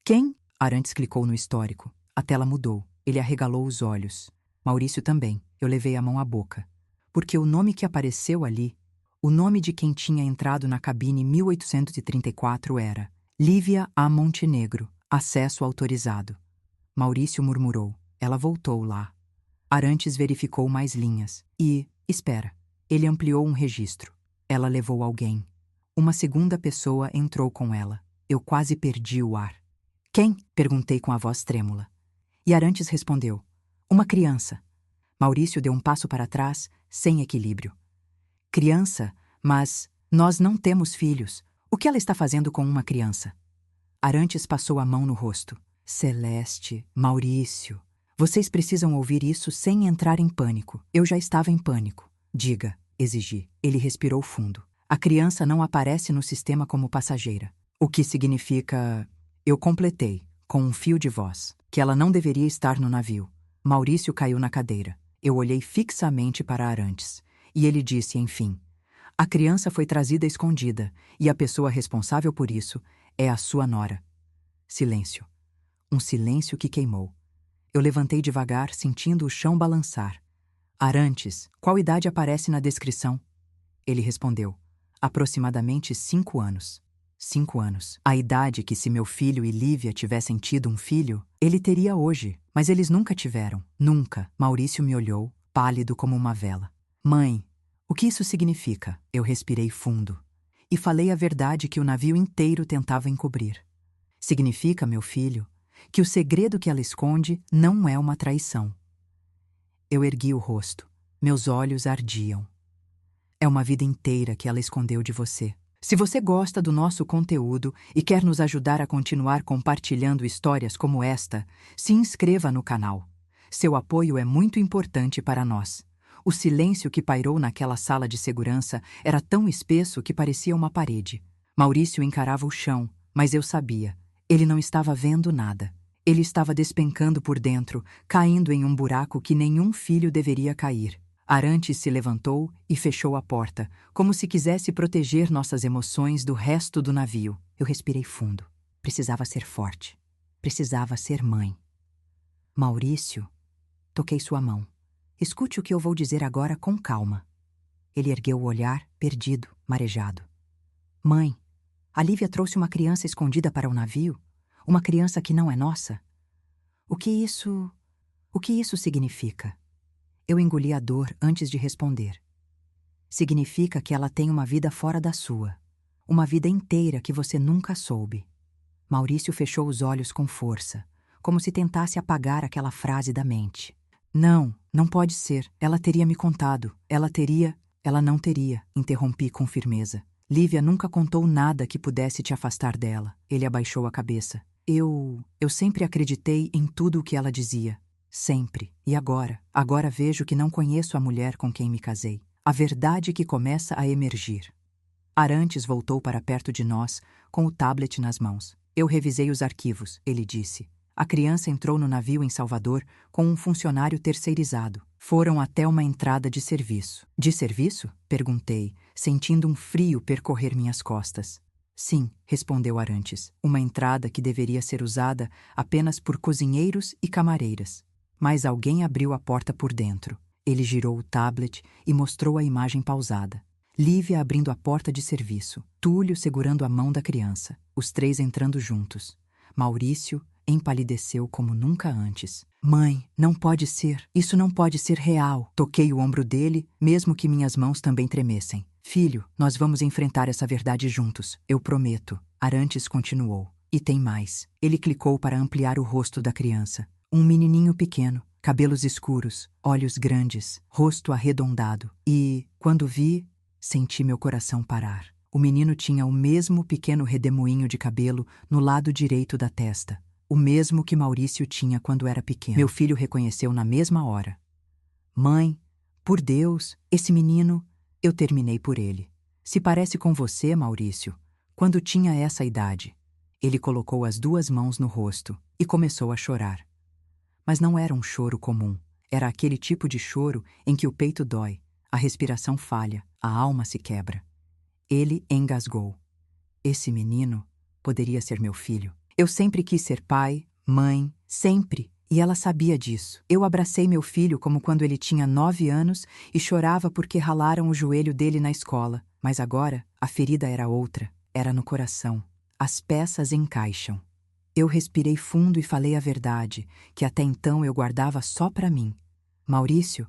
Quem? Arantes clicou no histórico. A tela mudou. Ele arregalou os olhos. Maurício também. Eu levei a mão à boca. Porque o nome que apareceu ali, o nome de quem tinha entrado na cabine 1834 era Lívia A. Montenegro. Acesso autorizado. Maurício murmurou. Ela voltou lá. Arantes verificou mais linhas. Espera. Ele ampliou um registro. Ela levou alguém. Uma segunda pessoa entrou com ela. Eu quase perdi o ar. Quem? Perguntei com a voz trêmula. E Arantes respondeu. Uma criança. Maurício deu um passo para trás, sem equilíbrio. Criança? Mas nós não temos filhos. O que ela está fazendo com uma criança? Arantes passou a mão no rosto. Celeste, Maurício, vocês precisam ouvir isso sem entrar em pânico. Eu já estava em pânico. Diga, exigi. Ele respirou fundo. A criança não aparece no sistema como passageira. O que significa... Eu completei, com um fio de voz, que ela não deveria estar no navio. Maurício caiu na cadeira. Eu olhei fixamente para Arantes. E ele disse, enfim, a criança foi trazida escondida, e a pessoa responsável por isso é a sua nora. Silêncio. Um silêncio que queimou. Eu levantei devagar, sentindo o chão balançar. Arantes, qual idade aparece na descrição? Ele respondeu. Aproximadamente 5 anos. 5 anos. A idade que, se meu filho e Lívia tivessem tido um filho, ele teria hoje, mas eles nunca tiveram. Nunca. Maurício me olhou, pálido como uma vela. Mãe, o que isso significa? Eu respirei fundo. E falei a verdade que o navio inteiro tentava encobrir. Significa, meu filho, que o segredo que ela esconde não é uma traição. Eu ergui o rosto. Meus olhos ardiam. É uma vida inteira que ela escondeu de você. Se você gosta do nosso conteúdo e quer nos ajudar a continuar compartilhando histórias como esta, se inscreva no canal. Seu apoio é muito importante para nós. O silêncio que pairou naquela sala de segurança era tão espesso que parecia uma parede. Maurício encarava o chão, mas eu sabia. Ele não estava vendo nada. Ele estava despencando por dentro, caindo em um buraco que nenhum filho deveria cair. Arantes se levantou e fechou a porta, como se quisesse proteger nossas emoções do resto do navio. Eu respirei fundo. Precisava ser forte. Precisava ser mãe. Maurício, toquei sua mão. Escute o que eu vou dizer agora com calma. Ele ergueu o olhar, perdido, marejado. Mãe, a Lívia trouxe uma criança escondida para o navio? Uma criança que não é nossa? O que isso significa? Eu engoli a dor antes de responder. Significa que ela tem uma vida fora da sua. Uma vida inteira que você nunca soube. Maurício fechou os olhos com força, como se tentasse apagar aquela frase da mente. Não, não pode ser. Ela teria me contado. Ela não teria, interrompi com firmeza. Lívia nunca contou nada que pudesse te afastar dela. Ele abaixou a cabeça. Eu sempre acreditei em tudo o que ela dizia. Sempre. E agora? Agora vejo que não conheço a mulher com quem me casei. A verdade que começa a emergir. Arantes voltou para perto de nós, com o tablet nas mãos. Eu revisei os arquivos, ele disse. A criança entrou no navio em Salvador com um funcionário terceirizado. Foram até uma entrada de serviço. De serviço? Perguntei, sentindo um frio percorrer minhas costas. Sim, respondeu Arantes. Uma entrada que deveria ser usada apenas por cozinheiros e camareiras. Mas alguém abriu a porta por dentro. Ele girou o tablet e mostrou a imagem pausada. Lívia abrindo a porta de serviço. Túlio segurando a mão da criança. Os 3 entrando juntos. Maurício empalideceu como nunca antes. Mãe, não pode ser. Isso não pode ser real. Toquei o ombro dele, mesmo que minhas mãos também tremessem. Filho, nós vamos enfrentar essa verdade juntos. Eu prometo. Arantes continuou. E tem mais. Ele clicou para ampliar o rosto da criança. Um menininho pequeno, cabelos escuros, olhos grandes, rosto arredondado. E, quando vi, Senti meu coração parar. O menino tinha o mesmo pequeno redemoinho de cabelo no lado direito da testa, o mesmo que Maurício tinha quando era pequeno. Meu filho reconheceu na mesma hora. Mãe, por Deus, esse menino, eu terminei por ele. Se parece com você, Maurício, quando tinha essa idade. Ele colocou as 2 mãos no rosto e começou a chorar. Mas não era um choro comum. Era aquele tipo de choro em que o peito dói, a respiração falha, a alma se quebra. Ele engasgou. Esse menino poderia ser meu filho. Eu sempre quis ser pai, mãe, sempre, e ela sabia disso. Eu abracei meu filho como quando ele tinha 9 anos e chorava porque ralaram o joelho dele na escola. Mas agora, a ferida era outra, era no coração. As peças encaixam. Eu respirei fundo e falei a verdade, que até então eu guardava só para mim. Maurício,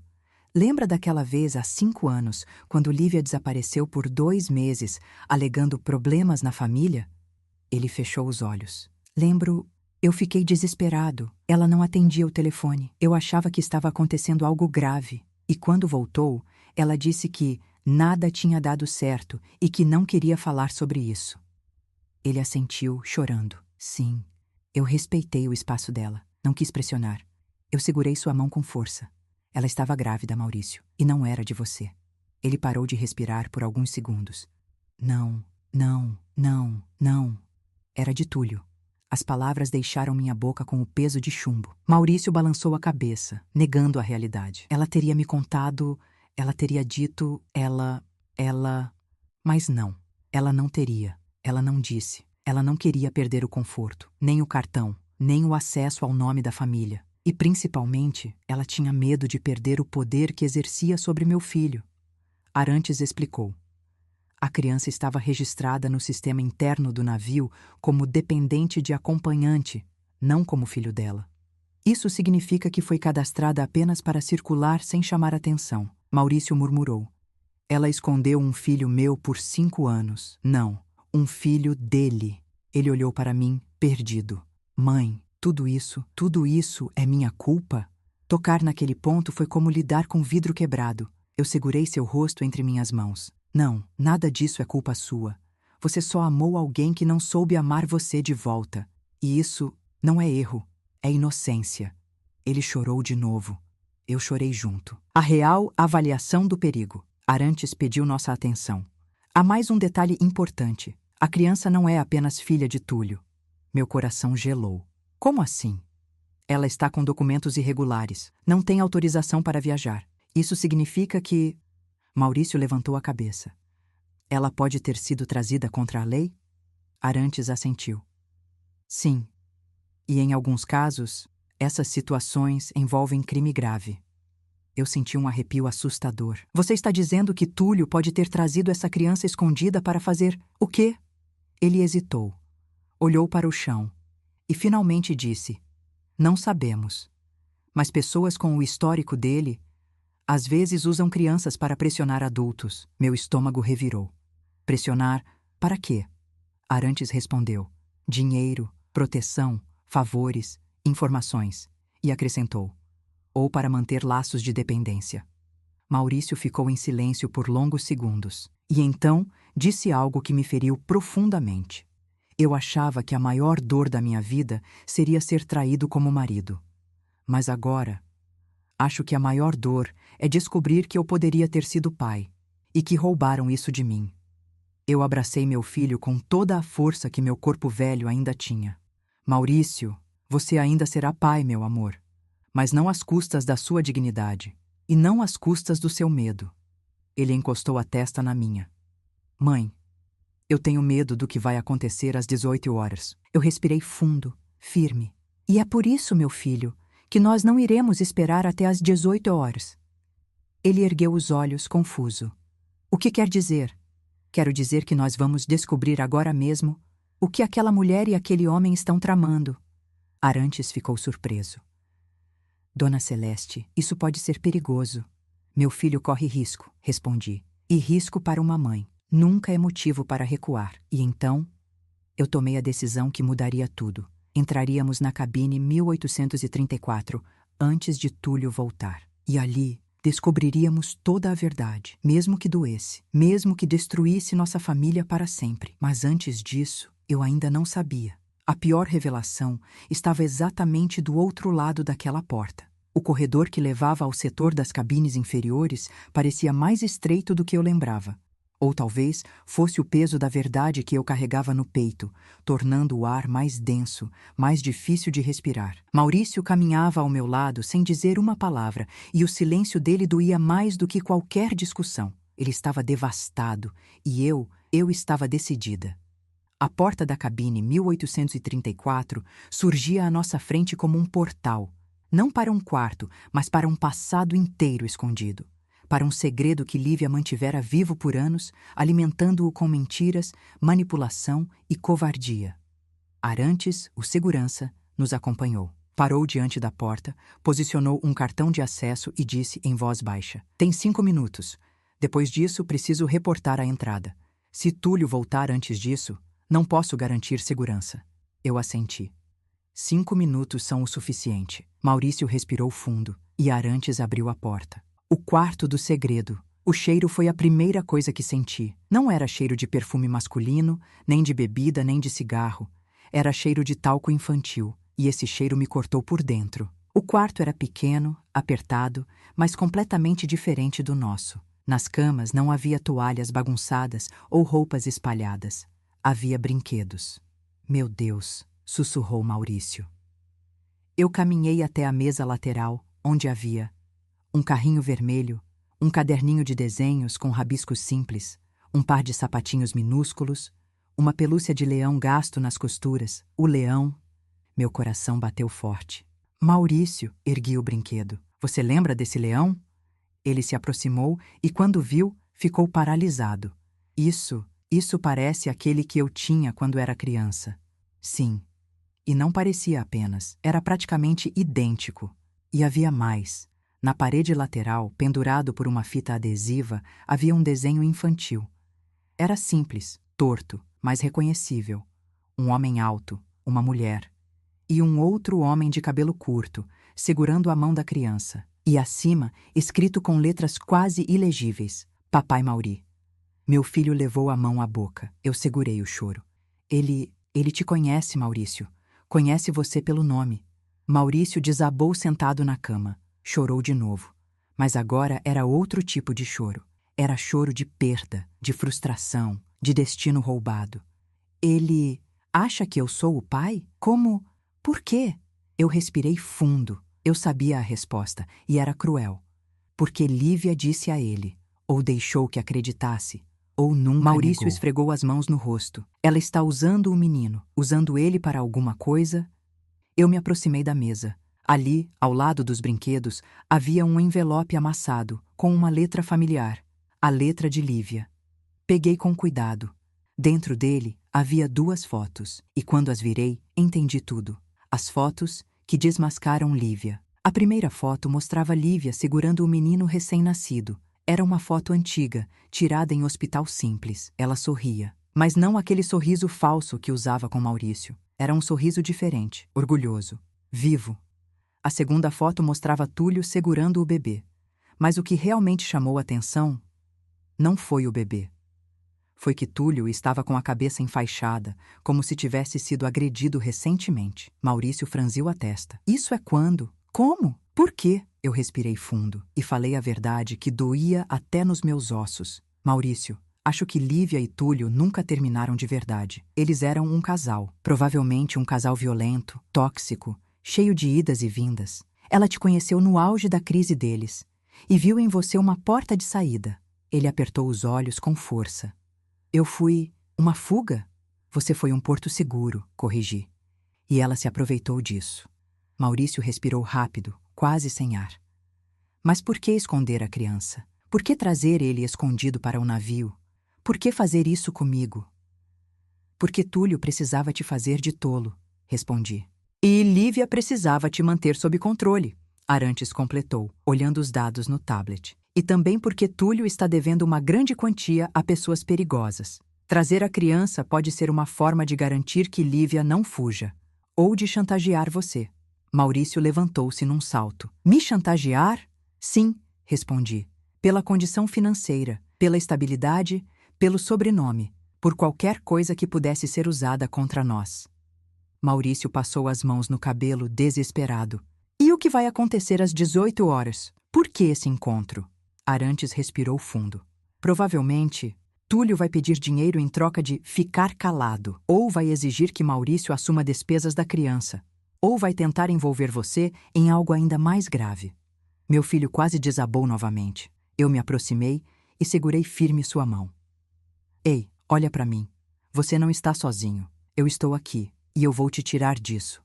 lembra daquela vez há 5 anos, quando Lívia desapareceu por 2 meses, alegando problemas na família? Ele fechou os olhos. Lembro, eu fiquei desesperado. Ela não atendia o telefone. Eu achava que estava acontecendo algo grave. E quando voltou, ela disse que nada tinha dado certo e que não queria falar sobre isso. Ele assentiu, chorando. Sim, eu respeitei o espaço dela. Não quis pressionar. Eu segurei sua mão com força. Ela estava grávida, Maurício, e não era de você. Ele parou de respirar por alguns segundos. Não, não, não, não. Era de Túlio. As palavras deixaram minha boca com o peso de chumbo. Maurício balançou a cabeça, negando a realidade. Ela teria me contado, ela teria dito, ela... Mas não, ela não teria. Ela não disse. Ela não queria perder o conforto, nem o cartão, nem o acesso ao nome da família. E, principalmente, ela tinha medo de perder o poder que exercia sobre meu filho. Arantes explicou. A criança estava registrada no sistema interno do navio como dependente de acompanhante, não como filho dela. Isso significa que foi cadastrada apenas para circular sem chamar atenção. Maurício murmurou. Ela escondeu um filho meu por 5 anos. Não, um filho dele. Ele olhou para mim, perdido. Mãe, tudo isso é minha culpa? Tocar naquele ponto foi como lidar com vidro quebrado. Eu segurei seu rosto entre minhas mãos. Não, nada disso é culpa sua. Você só amou alguém que não soube amar você de volta. E isso não é erro, é inocência. Ele chorou de novo. Eu chorei junto. A real avaliação do perigo. Arantes pediu nossa atenção. Há mais um detalhe importante. A criança não é apenas filha de Túlio. Meu coração gelou. Como assim? Ela está com documentos irregulares. Não tem autorização para viajar. Isso significa que... Maurício levantou a cabeça. Ela pode ter sido trazida contra a lei? Arantes assentiu. Sim. E em alguns casos, essas situações envolvem crime grave. Eu senti um arrepio assustador. Você está dizendo que Túlio pode ter trazido essa criança escondida para fazer o quê? Ele hesitou. Olhou para o chão. E finalmente disse, não sabemos. Mas pessoas com o histórico dele, às vezes usam crianças para pressionar adultos. Meu estômago revirou. Pressionar para quê? Arantes respondeu. Dinheiro, proteção, favores, informações. E acrescentou. Ou para manter laços de dependência. Maurício ficou em silêncio por longos segundos. E então disse algo que me feriu profundamente. Eu achava que a maior dor da minha vida seria ser traído como marido. Mas agora, acho que a maior dor é descobrir que eu poderia ter sido pai e que roubaram isso de mim. Eu abracei meu filho com toda a força que meu corpo velho ainda tinha. Maurício, você ainda será pai, meu amor, mas não às custas da sua dignidade e não às custas do seu medo. Ele encostou a testa na minha. Mãe, eu tenho medo do que vai acontecer às 18 horas. Eu respirei fundo, firme. E é por isso, meu filho, que nós não iremos esperar até às 18 horas. Ele ergueu os olhos, confuso. O que quer dizer? Quero dizer que nós vamos descobrir agora mesmo o que aquela mulher e aquele homem estão tramando. Arantes ficou surpreso. Dona Celeste, isso pode ser perigoso. Meu filho corre risco, respondi. E risco para uma mãe nunca é motivo para recuar. E então, eu tomei a decisão que mudaria tudo. Entraríamos na cabine 1834, antes de Túlio voltar. E ali, Descobriríamos toda a verdade, mesmo que doesse, mesmo que destruísse nossa família para sempre. Mas antes disso, eu ainda não sabia. A pior revelação estava exatamente do outro lado daquela porta. O corredor que levava ao setor das cabines inferiores parecia mais estreito do que eu lembrava. Ou talvez fosse o peso da verdade que eu carregava no peito, tornando o ar mais denso, mais difícil de respirar. Maurício caminhava ao meu lado sem dizer uma palavra, e o silêncio dele doía mais do que qualquer discussão. Ele estava devastado, e eu estava decidida. A porta da cabine 1834 surgia à nossa frente como um portal, não para um quarto, mas para um passado inteiro escondido. Para um segredo que Lívia mantivera vivo por anos, alimentando-o com mentiras, manipulação e covardia. Arantes, o segurança, nos acompanhou. Parou diante da porta, posicionou um cartão de acesso e disse em voz baixa: "Tem 5 minutos. Depois disso, preciso reportar a entrada. Se Túlio voltar antes disso, não posso garantir segurança." Eu assenti. 5 minutos são o suficiente. Maurício respirou fundo e Arantes abriu a porta. O quarto do segredo. O cheiro foi a primeira coisa que senti. Não era cheiro de perfume masculino, nem de bebida, nem de cigarro. Era cheiro de talco infantil, e esse cheiro me cortou por dentro. O quarto era pequeno, apertado, mas completamente diferente do nosso. Nas camas não havia toalhas bagunçadas ou roupas espalhadas. Havia brinquedos. "Meu Deus", sussurrou Maurício. Eu caminhei até a mesa lateral, onde havia um carrinho vermelho, um caderninho de desenhos com rabiscos simples, um par de sapatinhos minúsculos, uma pelúcia de leão gasto nas costuras. O leão. Meu coração bateu forte. "Maurício", ergui o brinquedo. "Você lembra desse leão?" Ele se aproximou e, quando viu, ficou paralisado. Isso parece aquele que eu tinha quando era criança." Sim. E não parecia apenas. Era praticamente idêntico. E havia mais. Na parede lateral, pendurado por uma fita adesiva, havia um desenho infantil. Era simples, torto, mas reconhecível. Um homem alto, uma mulher. E um outro homem de cabelo curto, segurando a mão da criança. E acima, escrito com letras quase ilegíveis: "Papai Mauri." Meu filho levou a mão à boca. Eu segurei o choro. Ele te conhece, Maurício. Conhece você pelo nome." Maurício desabou sentado na cama. Chorou de novo. Mas agora era outro tipo de choro. Era choro de perda, de frustração, de destino roubado. "Ele acha que eu sou o pai? Como? Por quê?" Eu respirei fundo. Eu sabia a resposta, e era cruel. Porque Lívia disse a ele, ou deixou que acreditasse, ou nunca Maurício negou. Esfregou as mãos no rosto. "Ela está usando o menino, usando ele para alguma coisa?" Eu me aproximei da mesa. Ali, ao lado dos brinquedos, havia um envelope amassado, com uma letra familiar. A letra de Lívia. Peguei com cuidado. Dentro dele havia 2 fotos, e quando as virei, entendi tudo. As fotos que desmascaram Lívia. A primeira foto mostrava Lívia segurando o menino recém-nascido. Era uma foto antiga, tirada em hospital simples. Ela sorria. Mas não aquele sorriso falso que usava com Maurício. Era um sorriso diferente, orgulhoso, vivo. A segunda foto mostrava Túlio segurando o bebê. Mas o que realmente chamou a atenção não foi o bebê. Foi que Túlio estava com a cabeça enfaixada, como se tivesse sido agredido recentemente. Maurício franziu a testa. "Isso é quando? Como? Por quê?" Eu respirei fundo e falei a verdade que doía até nos meus ossos. "Maurício, acho que Lívia e Túlio nunca terminaram de verdade. Eles eram um casal, provavelmente um casal violento, tóxico, cheio de idas e vindas. Ela te conheceu no auge da crise deles e viu em você uma porta de saída." Ele apertou os olhos com força. "Eu fui uma fuga?" "Você foi um porto seguro", corrigi. "E ela se aproveitou disso." Maurício respirou rápido, quase sem ar. "Mas por que esconder a criança? Por que trazer ele escondido para o navio? Por que fazer isso comigo?" "Porque Túlio precisava te fazer de tolo", respondi. "E Lívia precisava te manter sob controle", Arantes completou, olhando os dados no tablet. "E também porque Túlio está devendo uma grande quantia a pessoas perigosas. Trazer a criança pode ser uma forma de garantir que Lívia não fuja, ou de chantagear você." Maurício levantou-se num salto. "Me chantagear?" "Sim", respondi. Pela condição financeira, pela estabilidade, pelo sobrenome, por qualquer coisa que pudesse ser usada contra nós. Maurício passou as mãos no cabelo, desesperado. E o que vai acontecer às 18 horas? Por que esse encontro? Arantes respirou fundo. Provavelmente, Túlio vai pedir dinheiro em troca de ficar calado, ou vai exigir que Maurício assuma despesas da criança, ou vai tentar envolver você em algo ainda mais grave. Meu filho quase desabou novamente. Eu me aproximei e segurei firme sua mão. Ei, olha para mim. Você não está sozinho. Eu estou aqui, e eu vou te tirar disso.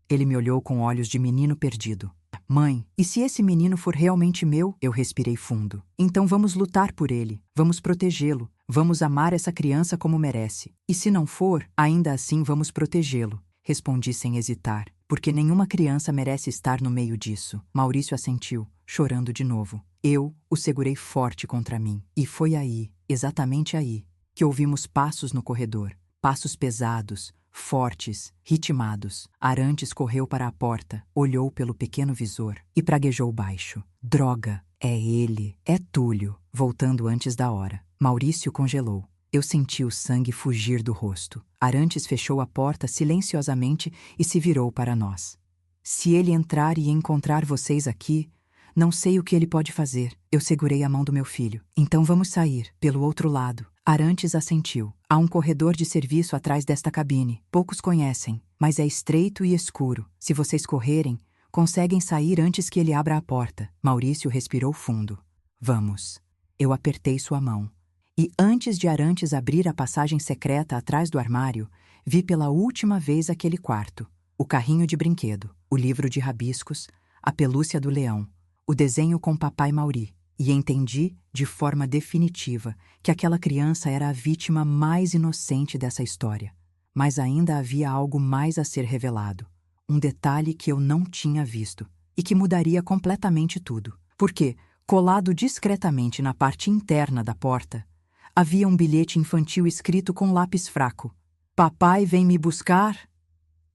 Ele me olhou com olhos de menino perdido. Mãe, e se esse menino for realmente meu? Eu respirei fundo. Então vamos lutar por ele, vamos protegê-lo, vamos amar essa criança como merece. E se não for, ainda assim vamos protegê-lo. Respondi sem hesitar, porque nenhuma criança merece estar no meio disso. Maurício assentiu, chorando de novo. Eu o segurei forte contra mim. E foi aí, exatamente aí, que ouvimos passos no corredor. Passos pesados, fortes, ritmados. Arantes correu para a porta, olhou pelo pequeno visor e praguejou baixo. Droga, é ele, é Túlio, voltando antes da hora. Maurício congelou. Eu senti o sangue fugir do rosto. Arantes fechou a porta silenciosamente e se virou para nós. Se ele entrar e encontrar vocês aqui, não sei o que ele pode fazer. Eu segurei a mão do meu filho. Então vamos sair, pelo outro lado. Arantes assentiu. Há um corredor de serviço atrás desta cabine. Poucos conhecem, mas é estreito e escuro. Se vocês correrem, conseguem sair antes que ele abra a porta. Maurício respirou fundo. Vamos. Eu apertei sua mão. E antes de Arantes abrir a passagem secreta atrás do armário, vi pela última vez aquele quarto. O carrinho de brinquedo, o livro de rabiscos, a pelúcia do leão, o desenho com Papai Mauri. E entendi, de forma definitiva, que aquela criança era a vítima mais inocente dessa história. Mas ainda havia algo mais a ser revelado. Um detalhe que eu não tinha visto e que mudaria completamente tudo. Porque, colado discretamente na parte interna da porta, havia um bilhete infantil escrito com lápis fraco. Papai vem me buscar?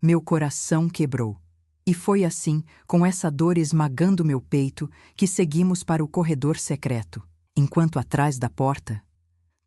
Meu coração quebrou. E foi assim, com essa dor esmagando meu peito, que seguimos para o corredor secreto. Enquanto atrás da porta,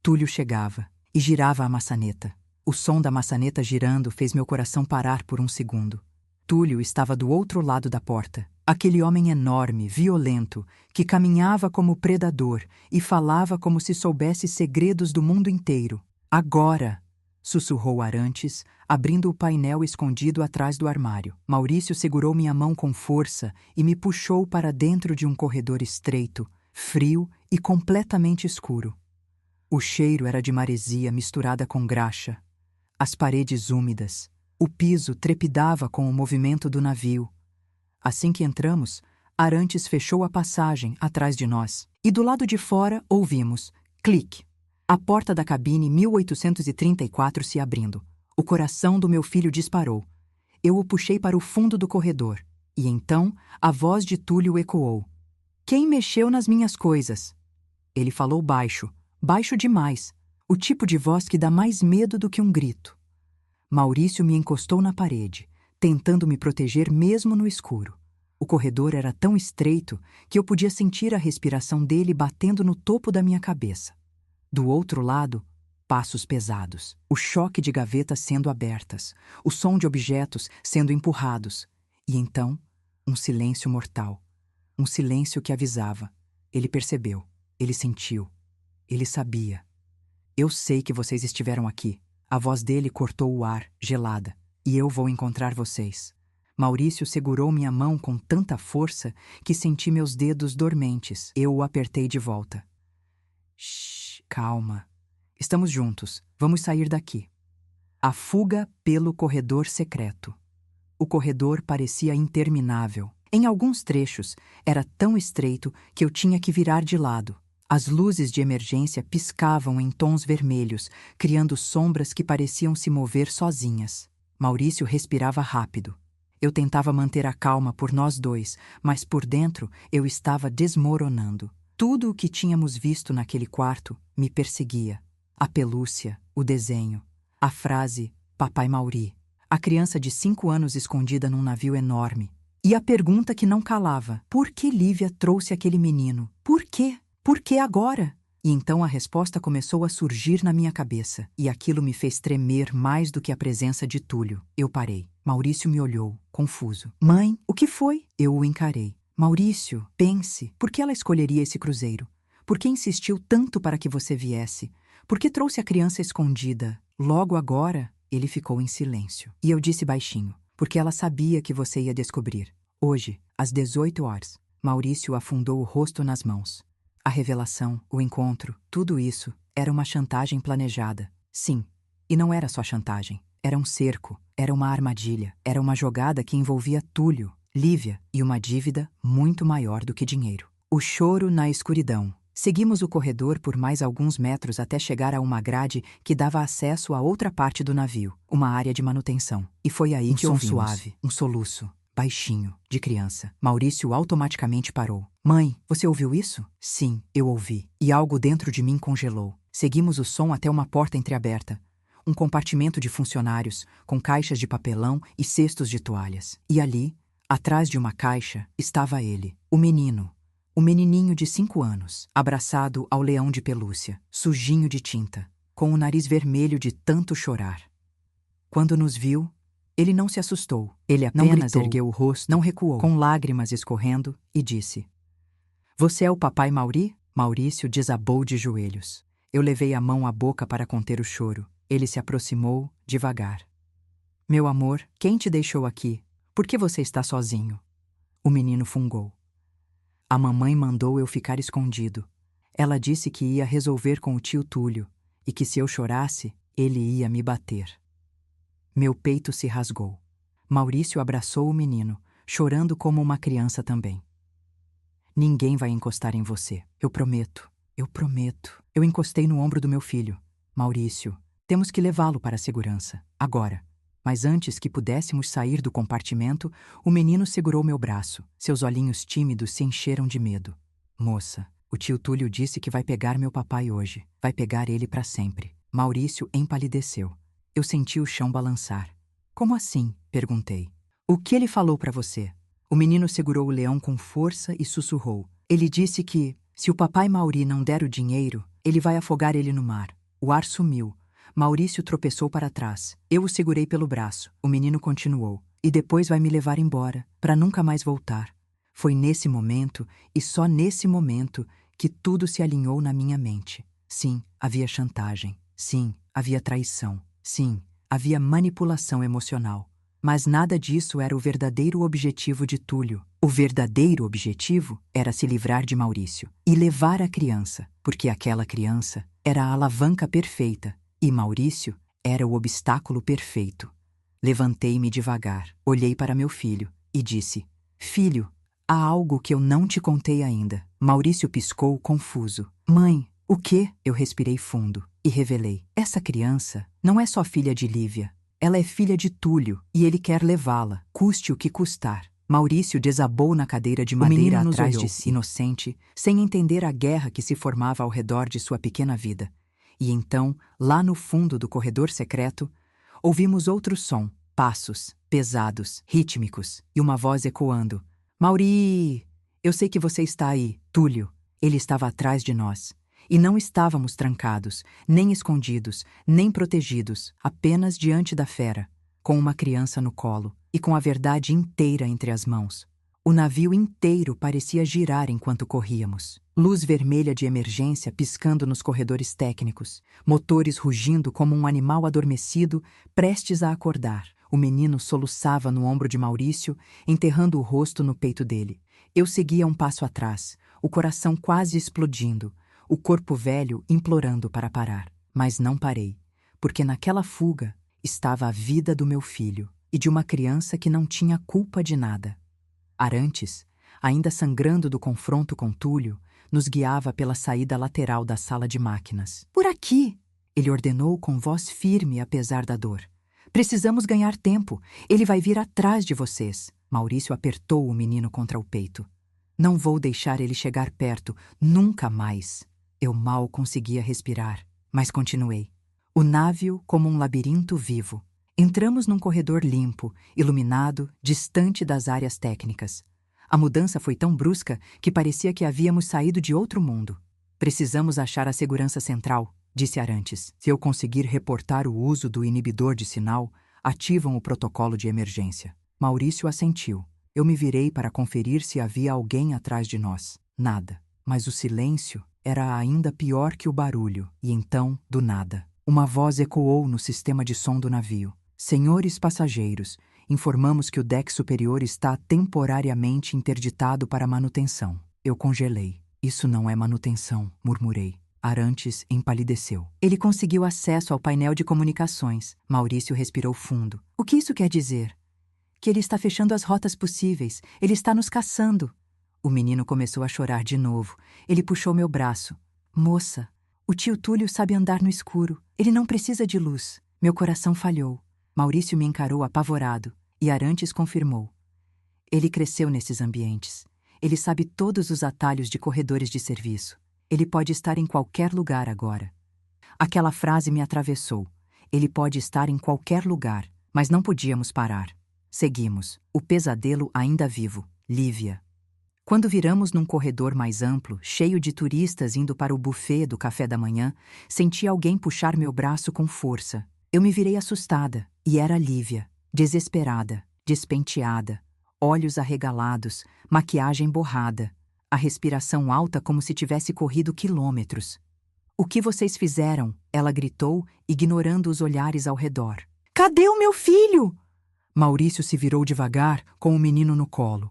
Túlio chegava e girava a maçaneta. O som da maçaneta girando fez meu coração parar por um segundo. Túlio estava do outro lado da porta. Aquele homem enorme, violento, que caminhava como predador e falava como se soubesse segredos do mundo inteiro. Agora! Sussurrou Arantes, abrindo o painel escondido atrás do armário. Maurício segurou minha mão com força e me puxou para dentro de um corredor estreito, frio e completamente escuro. O cheiro era de maresia misturada com graxa. As paredes úmidas. O piso trepidava com o movimento do navio. Assim que entramos, Arantes fechou a passagem atrás de nós. E do lado de fora ouvimos clique. A porta da cabine 1834 se abrindo. O coração do meu filho disparou. Eu o puxei para o fundo do corredor. E então a voz de Túlio ecoou. Quem mexeu nas minhas coisas? Ele falou baixo, baixo demais. O tipo de voz que dá mais medo do que um grito. Maurício me encostou na parede, tentando me proteger mesmo no escuro. O corredor era tão estreito que eu podia sentir a respiração dele batendo no topo da minha cabeça. Do outro lado, passos pesados, o choque de gavetas sendo abertas, o som de objetos sendo empurrados. E então, um silêncio mortal. Um silêncio que avisava. Ele percebeu, ele sentiu, ele sabia. Eu sei que vocês estiveram aqui. A voz dele cortou o ar, gelada. E eu vou encontrar vocês. Maurício segurou minha mão com tanta força que senti meus dedos dormentes. Eu o apertei de volta. Shhh. Calma. Estamos juntos. Vamos sair daqui. A fuga pelo corredor secreto. O corredor parecia interminável. Em alguns trechos, era tão estreito que eu tinha que virar de lado. As luzes de emergência piscavam em tons vermelhos, criando sombras que pareciam se mover sozinhas. Maurício respirava rápido. Eu tentava manter a calma por nós dois, mas por dentro eu estava desmoronando. Tudo o que tínhamos visto naquele quarto me perseguia. A pelúcia, o desenho, a frase Papai Mauri, a criança de 5 anos escondida num navio enorme. E a pergunta que não calava: por que Lívia trouxe aquele menino? Por quê? Por que agora? E então a resposta começou a surgir na minha cabeça, e aquilo me fez tremer mais do que a presença de Túlio. Eu parei. Maurício me olhou, confuso. Mãe, o que foi? Eu o encarei. Maurício, pense, por que ela escolheria esse cruzeiro? Por que insistiu tanto para que você viesse? Por que trouxe a criança escondida? Logo agora, ele ficou em silêncio. E eu disse baixinho: porque ela sabia que você ia descobrir. Hoje, às 18 horas. Maurício afundou o rosto nas mãos. A revelação, o encontro, tudo isso era uma chantagem planejada. Sim, e não era só chantagem. Era um cerco, era uma armadilha, era uma jogada que envolvia Túlio, Lívia e uma dívida muito maior do que dinheiro. O choro na escuridão. Seguimos o corredor por mais alguns metros até chegar a uma grade que dava acesso a outra parte do navio, uma área de manutenção. E foi aí que ouvimos suave, um soluço, baixinho, de criança. Maurício automaticamente parou. Mãe, você ouviu isso? Sim, eu ouvi. E algo dentro de mim congelou. Seguimos o som até uma porta entreaberta. Um compartimento de funcionários, com caixas de papelão e cestos de toalhas. E ali, atrás de uma caixa, estava ele, o menino. O menininho de 5 anos, abraçado ao leão de pelúcia, sujinho de tinta, com o nariz vermelho de tanto chorar. Quando nos viu, ele não se assustou. Ele apenas ergueu o rosto, não recuou, com lágrimas escorrendo, e disse: Você é o papai Mauri? Maurício desabou de joelhos. Eu levei a mão à boca para conter o choro. Ele se aproximou, devagar. Meu amor, quem te deixou aqui? Por que você está sozinho? O menino fungou. A mamãe mandou eu ficar escondido. Ela disse que ia resolver com o tio Túlio e que se eu chorasse, ele ia me bater. Meu peito se rasgou. Maurício abraçou o menino, chorando como uma criança também. Ninguém vai encostar em você. Eu prometo. Eu prometo. Eu encostei no ombro do meu filho. Maurício, temos que levá-lo para a segurança. Agora. Mas antes que pudéssemos sair do compartimento, o menino segurou meu braço. Seus olhinhos tímidos se encheram de medo. Moça, o tio Túlio disse que vai pegar meu papai hoje. Vai pegar ele para sempre. Maurício empalideceu. Eu senti o chão balançar. Como assim? Perguntei. O que ele falou para você? O menino segurou o leão com força e sussurrou. Ele disse que, se o papai Mauri não der o dinheiro, ele vai afogar ele no mar. O ar sumiu. Maurício tropeçou para trás. Eu o segurei pelo braço. O menino continuou. E depois vai me levar embora, para nunca mais voltar. Foi nesse momento, e só nesse momento, que tudo se alinhou na minha mente. Sim, havia chantagem. Sim, havia traição. Sim, havia manipulação emocional. Mas nada disso era o verdadeiro objetivo de Túlio. O verdadeiro objetivo era se livrar de Maurício e levar a criança, porque aquela criança era a alavanca perfeita e Maurício era o obstáculo perfeito. Levantei-me devagar, olhei para meu filho e disse: Filho, há algo que eu não te contei ainda. Maurício piscou, confuso. Mãe, o quê? Eu respirei fundo e revelei. Essa criança não é só filha de Lívia. Ela é filha de Túlio e ele quer levá-la, custe o que custar. Maurício desabou na cadeira de madeira atrás de si, inocente, sem entender a guerra que se formava ao redor de sua pequena vida. E então, lá no fundo do corredor secreto, ouvimos outro som, passos, pesados, rítmicos, e uma voz ecoando. Mauri! Eu sei que você está aí, Túlio. Ele estava atrás de nós. E não estávamos trancados, nem escondidos, nem protegidos, apenas diante da fera, com uma criança no colo e com a verdade inteira entre as mãos. O navio inteiro parecia girar enquanto corríamos. Luz vermelha de emergência piscando nos corredores técnicos, motores rugindo como um animal adormecido, prestes a acordar. O menino soluçava no ombro de Maurício, enterrando o rosto no peito dele. Eu seguia um passo atrás, o coração quase explodindo, o corpo velho implorando para parar. Mas não parei, porque naquela fuga estava a vida do meu filho e de uma criança que não tinha culpa de nada. Arantes, ainda sangrando do confronto com Túlio, nos guiava pela saída lateral da sala de máquinas. Por aqui! Ele ordenou com voz firme apesar da dor. Precisamos ganhar tempo. Ele vai vir atrás de vocês. Maurício apertou o menino contra o peito. Não vou deixar ele chegar perto, nunca mais. Eu mal conseguia respirar, mas continuei. O navio como um labirinto vivo. Entramos num corredor limpo, iluminado, distante das áreas técnicas. A mudança foi tão brusca que parecia que havíamos saído de outro mundo. Precisamos achar a segurança central, disse Arantes. Se eu conseguir reportar o uso do inibidor de sinal, ativam o protocolo de emergência. Maurício assentiu. Eu me virei para conferir se havia alguém atrás de nós. Nada. Mas o silêncio era ainda pior que o barulho. E então, do nada, uma voz ecoou no sistema de som do navio. Senhores passageiros, informamos que o deck superior está temporariamente interditado para manutenção. Eu congelei. Isso não é manutenção, murmurei. Arantes empalideceu. Ele conseguiu acesso ao painel de comunicações. Maurício respirou fundo. O que isso quer dizer? Que ele está fechando as rotas possíveis. Ele está nos caçando. O menino começou a chorar de novo. Ele puxou meu braço. Moça, o tio Túlio sabe andar no escuro. Ele não precisa de luz. Meu coração falhou. Maurício me encarou apavorado. E Arantes confirmou. Ele cresceu nesses ambientes. Ele sabe todos os atalhos de corredores de serviço. Ele pode estar em qualquer lugar agora. Aquela frase me atravessou. Ele pode estar em qualquer lugar, mas não podíamos parar. Seguimos, o pesadelo ainda vivo. Lívia. Quando viramos num corredor mais amplo, cheio de turistas indo para o buffet do café da manhã, senti alguém puxar meu braço com força. Eu me virei assustada, e era Lívia, desesperada, despenteada, olhos arregalados, maquiagem borrada, a respiração alta como se tivesse corrido quilômetros. O que vocês fizeram? Ela gritou, ignorando os olhares ao redor. Cadê o meu filho? Maurício se virou devagar, com o menino no colo.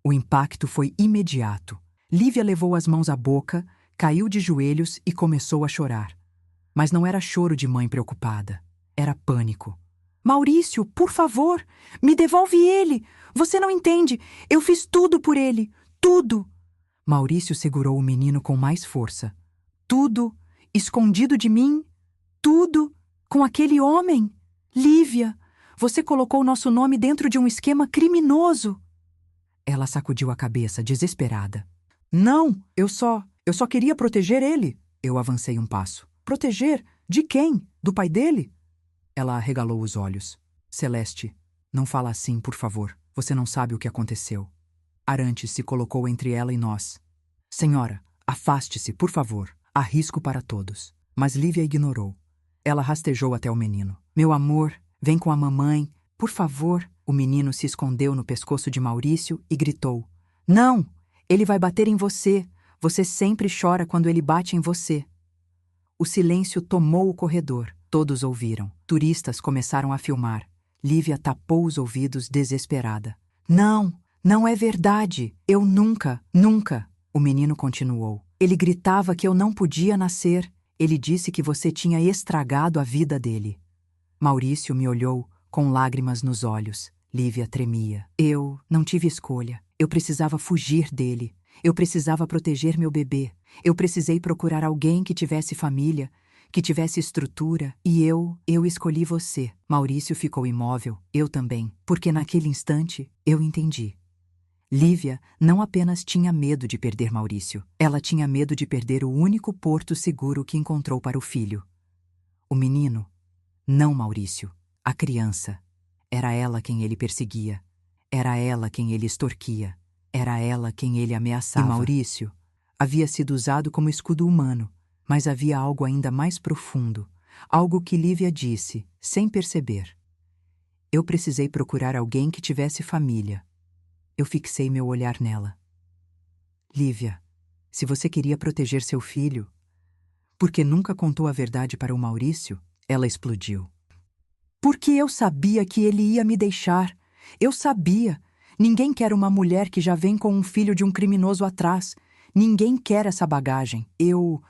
O impacto foi imediato. Lívia levou as mãos à boca, caiu de joelhos e começou a chorar. Mas não era choro de mãe preocupada. Era pânico. Maurício, por favor, me devolve ele. Você não entende. Eu fiz tudo por ele. Tudo. Maurício segurou o menino com mais força. Tudo, escondido de mim. Tudo, com aquele homem. Lívia, você colocou nosso nome dentro de um esquema criminoso. Ela sacudiu a cabeça, desesperada. Não, eu só queria proteger ele. Eu avancei um passo. Proteger? De quem? Do pai dele? Ela arregalou os olhos. Celeste, não fala assim, por favor. Você não sabe o que aconteceu. Arantes se colocou entre ela e nós. Senhora, afaste-se, por favor. Há risco para todos. Mas Lívia ignorou. Ela rastejou até o menino. Meu amor, vem com a mamãe. Por favor. O menino se escondeu no pescoço de Maurício e gritou. Não! Ele vai bater em você. Você sempre chora quando ele bate em você. O silêncio tomou o corredor. Todos ouviram. Turistas começaram a filmar. Lívia tapou os ouvidos desesperada. Não! Não é verdade! Eu nunca, nunca! O menino continuou. Ele gritava que eu não podia nascer. Ele disse que você tinha estragado a vida dele. Maurício me olhou com lágrimas nos olhos. Lívia tremia. Eu não tive escolha. Eu precisava fugir dele. Eu precisava proteger meu bebê. Eu precisei procurar alguém que tivesse família, que tivesse estrutura. E eu escolhi você. Maurício ficou imóvel. Eu também. Porque naquele instante, eu entendi. Lívia não apenas tinha medo de perder Maurício. Ela tinha medo de perder o único porto seguro que encontrou para o filho. O menino. Não Maurício. A criança. Era ela quem ele perseguia. Era ela quem ele extorquia. Era ela quem ele ameaçava. E Maurício havia sido usado como escudo humano, mas havia algo ainda mais profundo, algo que Lívia disse, sem perceber. Eu precisei procurar alguém que tivesse família. Eu fixei meu olhar nela. Lívia, se você queria proteger seu filho, porque nunca contou a verdade para o Maurício, ela explodiu. Porque eu sabia que ele ia me deixar. Eu sabia. Ninguém quer uma mulher que já vem com um filho de um criminoso atrás. Ninguém quer essa bagagem. Eu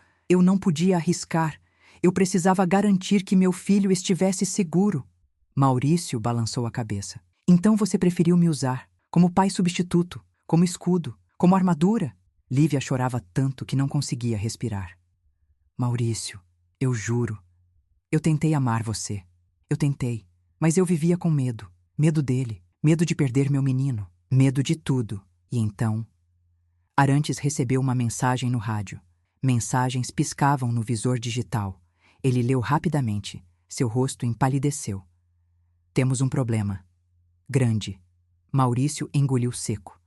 não podia arriscar. Eu precisava garantir que meu filho estivesse seguro. Maurício balançou a cabeça. Então você preferiu me usar, como pai substituto, como escudo, como armadura? Lívia chorava tanto que não conseguia respirar. Maurício, eu juro. Eu tentei amar você. Eu tentei, mas eu vivia com medo. Medo dele, medo de perder meu menino, medo de tudo. E então... Arantes recebeu uma mensagem no rádio. Mensagens piscavam no visor digital. Ele leu rapidamente. Seu rosto empalideceu. Temos um problema. Grande. Maurício engoliu seco.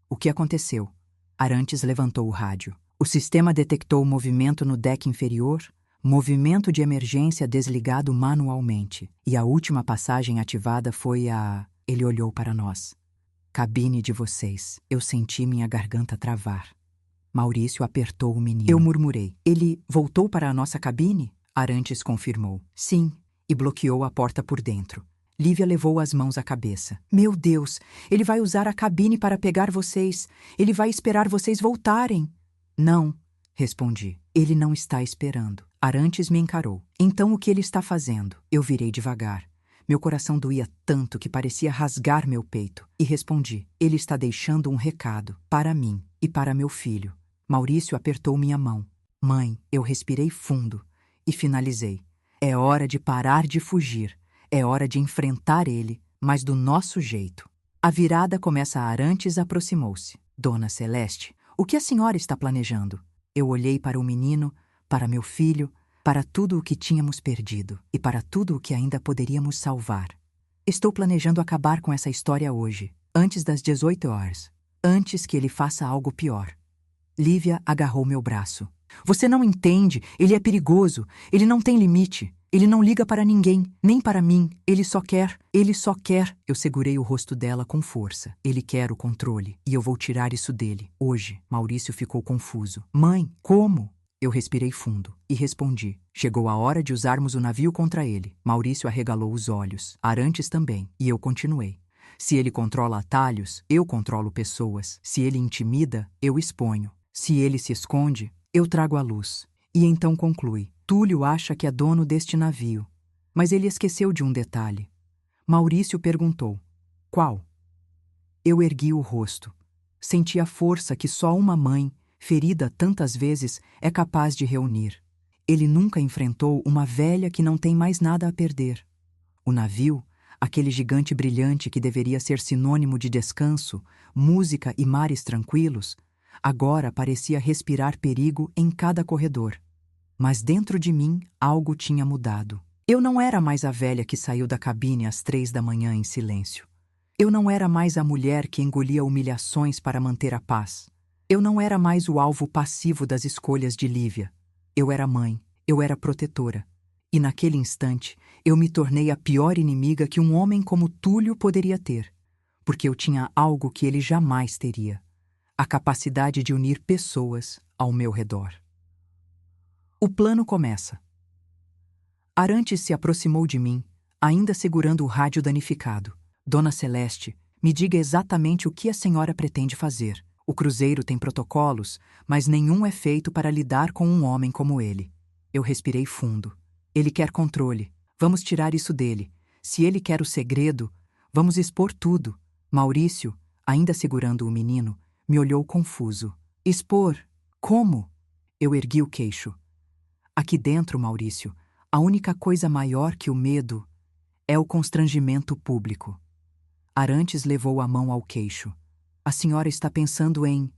O que aconteceu? Arantes levantou o rádio. O sistema detectou movimento no deck inferior, movimento de emergência desligado manualmente. E a última passagem ativada foi a... Ele olhou para nós. Cabine de vocês. Eu senti minha garganta travar. Maurício apertou o menino. Eu murmurei. Ele voltou para a nossa cabine? Arantes confirmou. Sim, e bloqueou a porta por dentro. Lívia levou as mãos à cabeça. Meu Deus, ele vai usar a cabine para pegar vocês. Ele vai esperar vocês voltarem. Não, respondi. Ele não está esperando. Arantes me encarou. Então o que ele está fazendo? Eu virei devagar. Meu coração doía tanto que parecia rasgar meu peito. E respondi. Ele está deixando um recado para mim e para meu filho. Maurício apertou minha mão. Mãe, eu respirei fundo e finalizei. É hora de parar de fugir. É hora de enfrentar ele, mas do nosso jeito. A virada começa a Arantes aproximou-se. Dona Celeste, o que a senhora está planejando? Eu olhei para o menino, para meu filho, para tudo o que tínhamos perdido e para tudo o que ainda poderíamos salvar. Estou planejando acabar com essa história hoje, antes das 18 horas, antes que ele faça algo pior. Lívia agarrou meu braço. Você não entende, ele é perigoso, ele não tem limite. Ele não liga para ninguém, nem para mim. Ele só quer. Eu segurei o rosto dela com força. Ele quer o controle, e eu vou tirar isso dele, hoje. Maurício ficou confuso. Mãe, como? Eu respirei fundo e respondi. Chegou a hora de usarmos o navio contra ele. Maurício arregalou os olhos. Arantes também, e eu continuei. Se ele controla atalhos, eu controlo pessoas. Se ele intimida, eu exponho. Se ele se esconde, eu trago à luz. E então conclui. Túlio acha que é dono deste navio, mas ele esqueceu de um detalhe. Maurício perguntou. Qual? Eu ergui o rosto. Senti a força que só uma mãe, ferida tantas vezes, é capaz de reunir. Ele nunca enfrentou uma velha que não tem mais nada a perder. O navio, aquele gigante brilhante que deveria ser sinônimo de descanso, música e mares tranquilos, agora parecia respirar perigo em cada corredor. Mas dentro de mim, algo tinha mudado. Eu não era mais a velha que saiu da cabine às 3 da manhã em silêncio. Eu não era mais a mulher que engolia humilhações para manter a paz. Eu não era mais o alvo passivo das escolhas de Lívia. Eu era mãe, eu era protetora. E naquele instante, eu me tornei a pior inimiga que um homem como Túlio poderia ter. Porque eu tinha algo que ele jamais teria. A capacidade de unir pessoas ao meu redor. O plano começa. Arantes se aproximou de mim, ainda segurando o rádio danificado. Dona Celeste, me diga exatamente o que a senhora pretende fazer. O cruzeiro tem protocolos, mas nenhum é feito para lidar com um homem como ele. Eu respirei fundo. Ele quer controle. Vamos tirar isso dele. Se ele quer o segredo, vamos expor tudo. Maurício, ainda segurando o menino, me olhou confuso. Expor? Como? Eu ergui o queixo. Aqui dentro, Maurício, a única coisa maior que o medo é o constrangimento público. Arantes levou a mão ao queixo. A senhora está pensando em...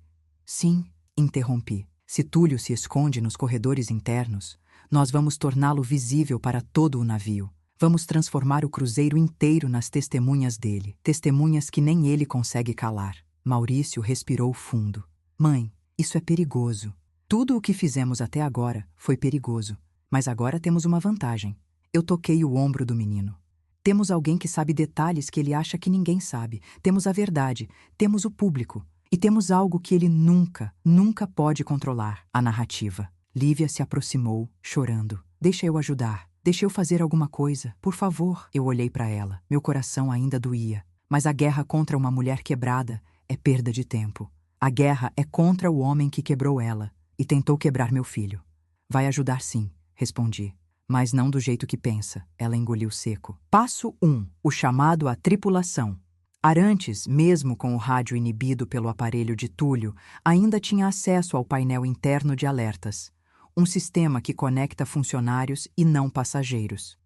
Sim, interrompi. Se Túlio se esconde nos corredores internos, nós vamos torná-lo visível para todo o navio. Vamos transformar o cruzeiro inteiro nas testemunhas dele. Testemunhas que nem ele consegue calar. Maurício respirou fundo. Mãe, isso é perigoso. Tudo o que fizemos até agora foi perigoso, mas agora temos uma vantagem. Eu toquei o ombro do menino. Temos alguém que sabe detalhes que ele acha que ninguém sabe. Temos a verdade, temos o público. E temos algo que ele nunca pode controlar, a narrativa. Lívia se aproximou, chorando. Deixa eu ajudar. Deixa eu fazer alguma coisa, por favor. Eu olhei para ela. Meu coração ainda doía. Mas a guerra contra uma mulher quebrada é perda de tempo. A guerra é contra o homem que quebrou ela e tentou quebrar meu filho. Vai ajudar sim, respondi. Mas não do jeito que pensa. Ela engoliu seco. Passo 1. O chamado à tripulação. Arantes, mesmo com o rádio inibido pelo aparelho de Túlio, ainda tinha acesso ao painel interno de alertas. Um sistema que conecta funcionários e não passageiros.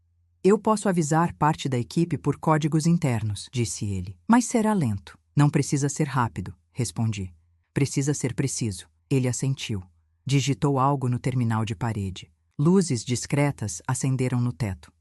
Eu posso avisar parte da equipe por códigos internos, disse ele. Mas será lento. Não precisa ser rápido, respondi. Precisa ser preciso. Ele assentiu. Digitou algo no terminal de parede. Luzes discretas acenderam no teto.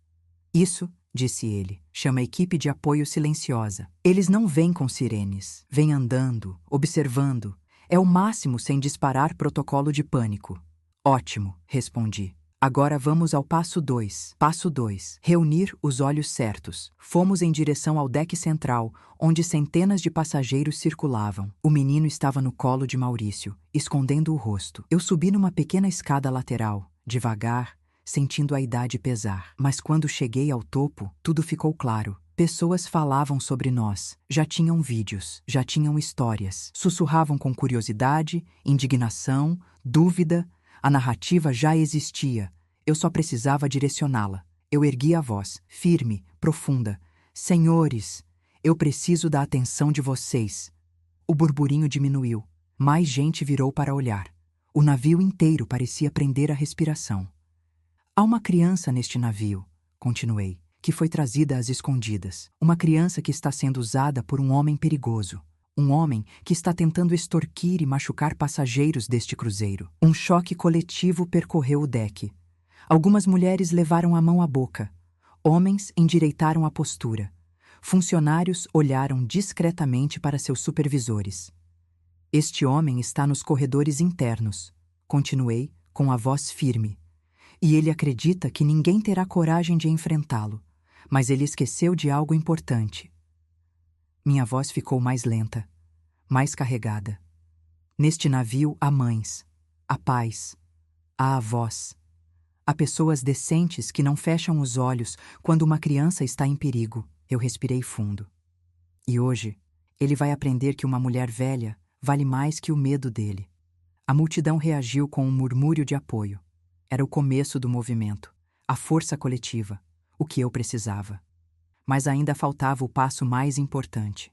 Isso, disse ele. Chama a equipe de apoio silenciosa. Eles não vêm com sirenes. Vêm andando, observando. É o máximo sem disparar protocolo de pânico. Ótimo, respondi. Agora vamos ao passo 2. Passo 2. Reunir os olhos certos. Fomos em direção ao deck central, onde centenas de passageiros circulavam. O menino estava no colo de Maurício, escondendo o rosto. Eu subi numa pequena escada lateral, devagar, sentindo a idade pesar. Mas quando cheguei ao topo, tudo ficou claro. Pessoas falavam sobre nós, já tinham vídeos, já tinham histórias, sussurravam com curiosidade, indignação, dúvida. A narrativa já existia, eu só precisava direcioná-la. Eu ergui a voz, firme, profunda. Senhores, eu preciso da atenção de vocês. O burburinho diminuiu. Mais gente virou para olhar. O navio inteiro parecia prender a respiração. Há uma criança neste navio, continuei, que foi trazida às escondidas. Uma criança que está sendo usada por um homem perigoso. Um homem que está tentando extorquir e machucar passageiros deste cruzeiro. Um choque coletivo percorreu o deck. Algumas mulheres levaram a mão à boca. Homens endireitaram a postura. Funcionários olharam discretamente para seus supervisores. Este homem está nos corredores internos, continuei com a voz firme. E ele acredita que ninguém terá coragem de enfrentá-lo, mas ele esqueceu de algo importante. Minha voz ficou mais lenta, mais carregada. Neste navio há mães, há pais, há avós. Há pessoas decentes que não fecham os olhos quando uma criança está em perigo. Eu respirei fundo. E hoje, ele vai aprender que uma mulher velha vale mais que o medo dele. A multidão reagiu com um murmúrio de apoio. Era o começo do movimento, a força coletiva, o que eu precisava. Mas ainda faltava o passo mais importante.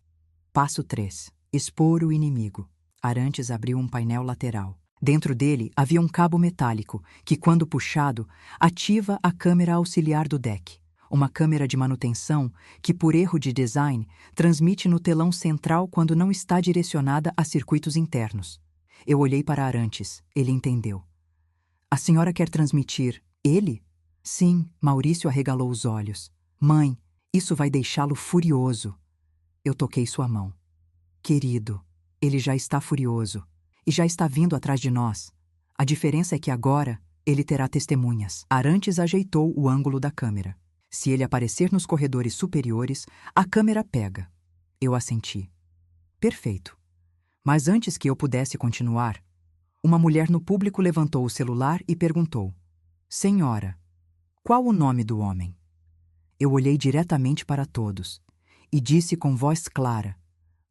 Passo 3. Expor o inimigo. Arantes abriu um painel lateral. Dentro dele havia um cabo metálico que, quando puxado, ativa a câmera auxiliar do deck. Uma câmera de manutenção que, por erro de design, transmite no telão central quando não está direcionada a circuitos internos. Eu olhei para Arantes. Ele entendeu. A senhora quer transmitir ele? Sim, Maurício arregalou os olhos. Mãe, isso vai deixá-lo furioso. Eu toquei sua mão. Querido, ele já está furioso. E já está vindo atrás de nós. A diferença é que agora ele terá testemunhas. Arantes ajeitou o ângulo da câmera. Se ele aparecer nos corredores superiores, a câmera pega. Eu assenti. Perfeito. Mas antes que eu pudesse continuar, uma mulher no público levantou o celular e perguntou: Senhora, qual o nome do homem? Eu olhei diretamente para todos e disse com voz clara: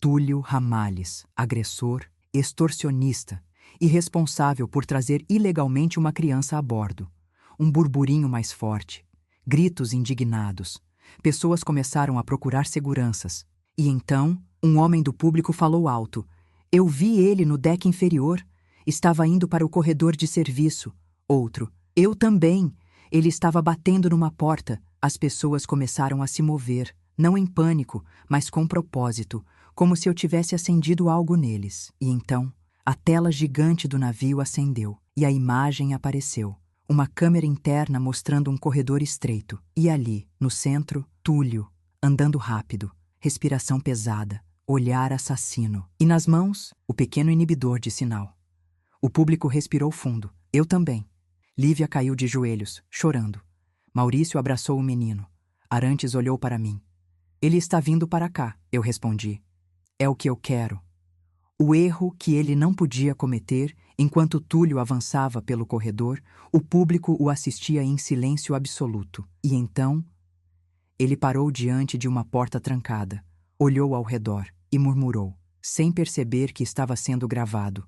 Túlio Ramales, agressor, extorsionista e responsável por trazer ilegalmente uma criança a bordo. Um burburinho mais forte, gritos indignados. Pessoas começaram a procurar seguranças. E então, um homem do público falou alto: Eu vi ele no deck inferior. Estava indo para o corredor de serviço. Outro: Eu também. Ele estava batendo numa porta. As pessoas começaram a se mover, não em pânico, mas com propósito, como se eu tivesse acendido algo neles. E então, a tela gigante do navio acendeu e a imagem apareceu. Uma câmera interna mostrando um corredor estreito. E ali, no centro, Túlio, andando rápido, respiração pesada, olhar assassino. E nas mãos, o pequeno inibidor de sinal. O público respirou fundo. Eu também. Lívia caiu de joelhos, chorando. Maurício abraçou o menino. Arantes olhou para mim. Ele está vindo para cá, eu respondi. É o que eu quero. O erro que ele não podia cometer, enquanto Túlio avançava pelo corredor, o público o assistia em silêncio absoluto. E então, ele parou diante de uma porta trancada, olhou ao redor e murmurou, sem perceber que estava sendo gravado.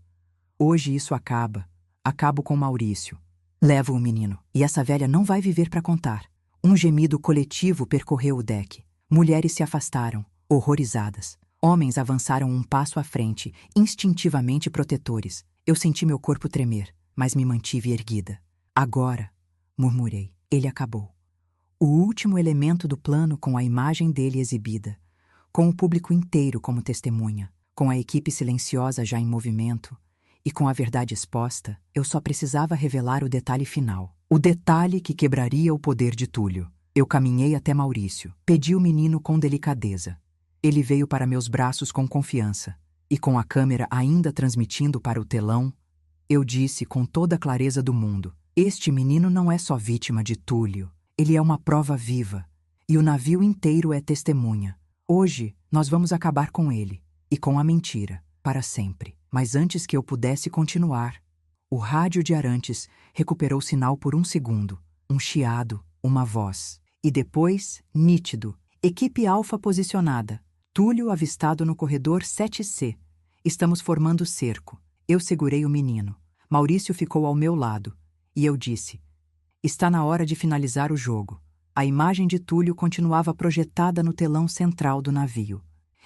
Hoje isso acaba. Acabo com Maurício. Levo o menino. E essa velha não vai viver para contar. Um gemido coletivo percorreu o deck. Mulheres se afastaram, horrorizadas. Homens avançaram um passo à frente, instintivamente protetores. Eu senti meu corpo tremer, mas me mantive erguida. Agora, murmurei, ele acabou. O último elemento do plano com a imagem dele exibida, com o público inteiro como testemunha, com a equipe silenciosa já em movimento, e com a verdade exposta, eu só precisava revelar o detalhe final. O detalhe que quebraria o poder de Túlio. Eu caminhei até Maurício. Pedi o menino com delicadeza. Ele veio para meus braços com confiança. E com a câmera ainda transmitindo para o telão, eu disse com toda a clareza do mundo: este menino não é só vítima de Túlio. Ele é uma prova viva. E o navio inteiro é testemunha. Hoje, nós vamos acabar com ele. E com a mentira. Para sempre. Mas antes que eu pudesse continuar, o rádio de Arantes recuperou sinal por um segundo. Um chiado, uma voz. E depois, nítido. Equipe Alfa posicionada. Túlio avistado no corredor 7C. Estamos formando cerco. Eu segurei o menino. Maurício ficou ao meu lado. E eu disse: está na hora de finalizar o jogo. A imagem de Túlio continuava projetada no telão central do navio.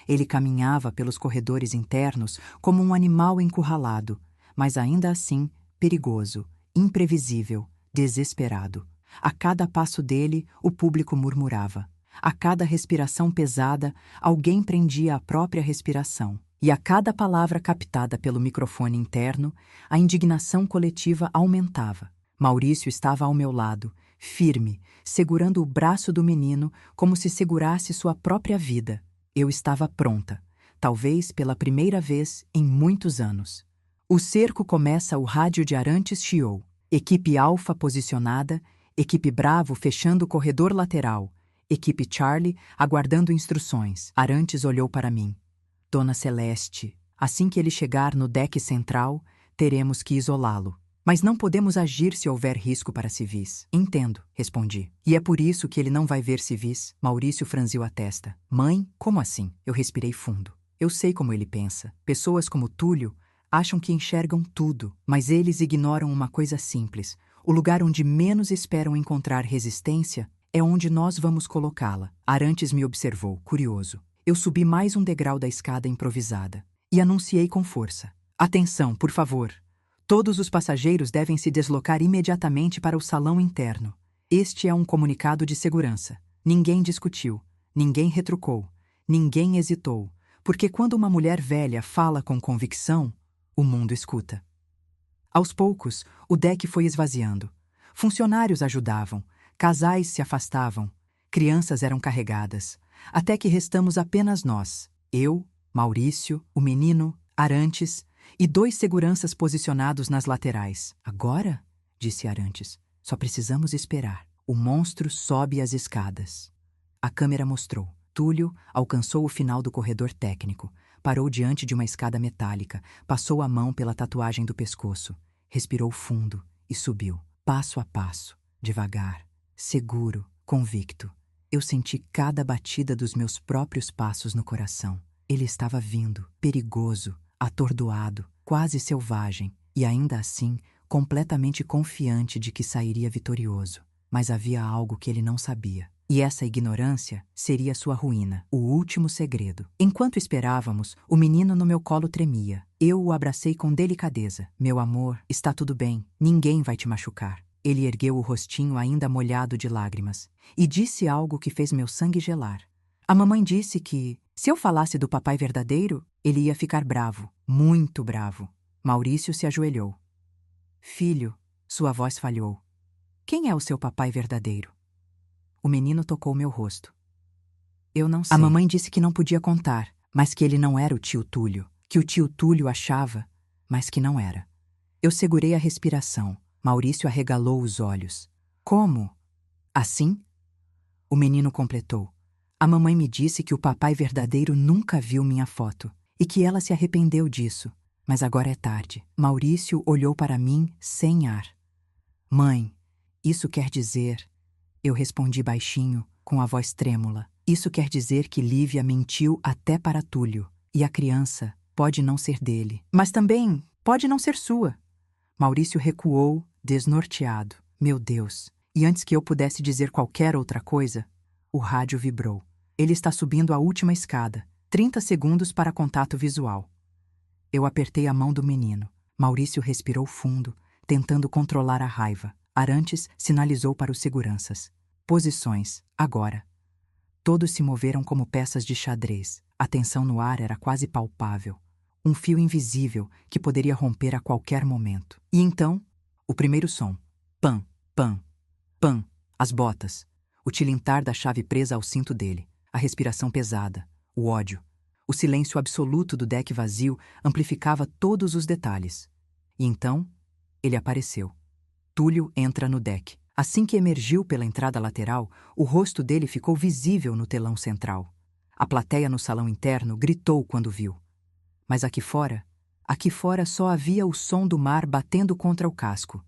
Ele caminhava pelos corredores internos como um animal encurralado, mas ainda assim perigoso, imprevisível, desesperado. A cada passo dele, o público murmurava. A cada respiração pesada, alguém prendia a própria respiração. E a cada palavra captada pelo microfone interno, a indignação coletiva aumentava. Maurício estava ao meu lado, firme, segurando o braço do menino como se segurasse sua própria vida. Eu estava pronta, talvez pela primeira vez em muitos anos. O cerco começa, o rádio de Arantes chiou. Equipe Alfa posicionada, equipe Bravo fechando o corredor lateral, equipe Charlie aguardando instruções. Arantes olhou para mim. Dona Celeste, assim que ele chegar no deck central, teremos que isolá-lo. Mas não podemos agir se houver risco para civis. Entendo, respondi. E é por isso que ele não vai ver civis? Maurício franziu a testa. Mãe, como assim? Eu respirei fundo. Eu sei como ele pensa. Pessoas como Túlio acham que enxergam tudo, mas eles ignoram uma coisa simples. O lugar onde menos esperam encontrar resistência é onde nós vamos colocá-la. Arantes me observou, curioso. Eu subi mais um degrau da escada improvisada e anunciei com força: atenção, por favor. Todos os passageiros devem se deslocar imediatamente para o salão interno. Este é um comunicado de segurança. Ninguém discutiu, ninguém retrucou, ninguém hesitou, porque quando uma mulher velha fala com convicção, o mundo escuta. Aos poucos, o deck foi esvaziando. Funcionários ajudavam, casais se afastavam, crianças eram carregadas, até que restamos apenas nós, eu, Maurício, o menino, Arantes e 2 seguranças posicionados nas laterais. Agora, disse Arantes, só precisamos esperar. O monstro sobe as escadas. A câmera mostrou. Túlio alcançou o final do corredor técnico, parou diante de uma escada metálica, passou a mão pela tatuagem do pescoço, respirou fundo e subiu, passo a passo, devagar, seguro, convicto. Eu senti cada batida dos meus próprios passos no coração. Ele estava vindo, perigoso, atordoado, quase selvagem, e ainda assim, completamente confiante de que sairia vitorioso. Mas havia algo que ele não sabia. E essa ignorância seria sua ruína, o último segredo. Enquanto esperávamos, o menino no meu colo tremia. Eu o abracei com delicadeza. Meu amor, está tudo bem. Ninguém vai te machucar. Ele ergueu o rostinho ainda molhado de lágrimas e disse algo que fez meu sangue gelar. A mamãe disse que, se eu falasse do papai verdadeiro, ele ia ficar bravo, muito bravo. Maurício se ajoelhou. Filho, sua voz falhou. Quem é o seu papai verdadeiro? O menino tocou meu rosto. Eu não sei. A mamãe disse que não podia contar, mas que ele não era o tio Túlio, que o tio Túlio achava, mas que não era. Eu segurei a respiração. Maurício arregalou os olhos. Como? Assim? O menino completou. A mamãe me disse que o papai verdadeiro nunca viu minha foto e que ela se arrependeu disso, mas agora é tarde. Maurício olhou para mim sem ar. Mãe, isso quer dizer... Eu respondi baixinho, com a voz trêmula. Isso quer dizer que Lívia mentiu até para Túlio, e a criança pode não ser dele, mas também pode não ser sua. Maurício recuou, desnorteado. Meu Deus! E antes que eu pudesse dizer qualquer outra coisa, o rádio vibrou. Ele está subindo a última escada. 30 segundos para contato visual. Eu apertei a mão do menino. Maurício respirou fundo, tentando controlar a raiva. Arantes sinalizou para os seguranças. Posições, agora. Todos se moveram como peças de xadrez. A tensão no ar era quase palpável. Um fio invisível que poderia romper a qualquer momento. E então, o primeiro som. Pam, pam, pam. As botas. O tilintar da chave presa ao cinto dele, a respiração pesada, o ódio. O silêncio absoluto do deck vazio amplificava todos os detalhes. E então, ele apareceu. Túlio entra no deck. Assim que emergiu pela entrada lateral, o rosto dele ficou visível no telão central. A plateia no salão interno gritou quando viu. Mas aqui fora só havia o som do mar batendo contra o casco.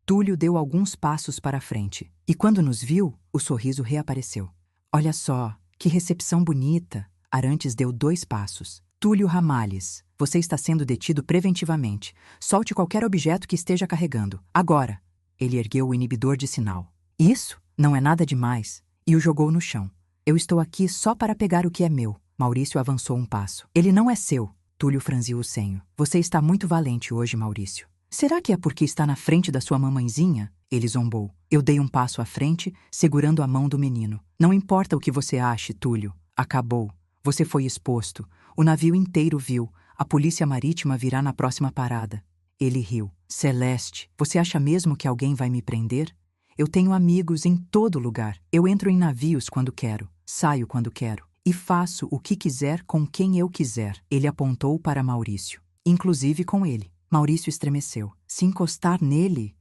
Túlio deu alguns passos para a frente, e quando nos viu, o sorriso reapareceu. Olha só, que recepção bonita! Arantes deu 2 passos. Túlio Ramalhes, você está sendo detido preventivamente. Solte qualquer objeto que esteja carregando. Agora! Ele ergueu o inibidor de sinal. Isso? Não é nada demais. E o jogou no chão. Eu estou aqui só para pegar o que é meu. Maurício avançou um passo. Ele não é seu. Túlio franziu o senho. Você está muito valente hoje, Maurício. Será que é porque está na frente da sua mamãezinha? Ele zombou. Eu dei um passo à frente, segurando a mão do menino. Não importa o que você ache, Túlio. Acabou. Você foi exposto. O navio inteiro viu. A polícia marítima virá na próxima parada. Ele riu. Celeste, você acha mesmo que alguém vai me prender? Eu tenho amigos em todo lugar. Eu entro em navios quando quero, saio quando quero e faço o que quiser com quem eu quiser. Ele apontou para Maurício. Inclusive com ele. Maurício estremeceu. Se encostar nele,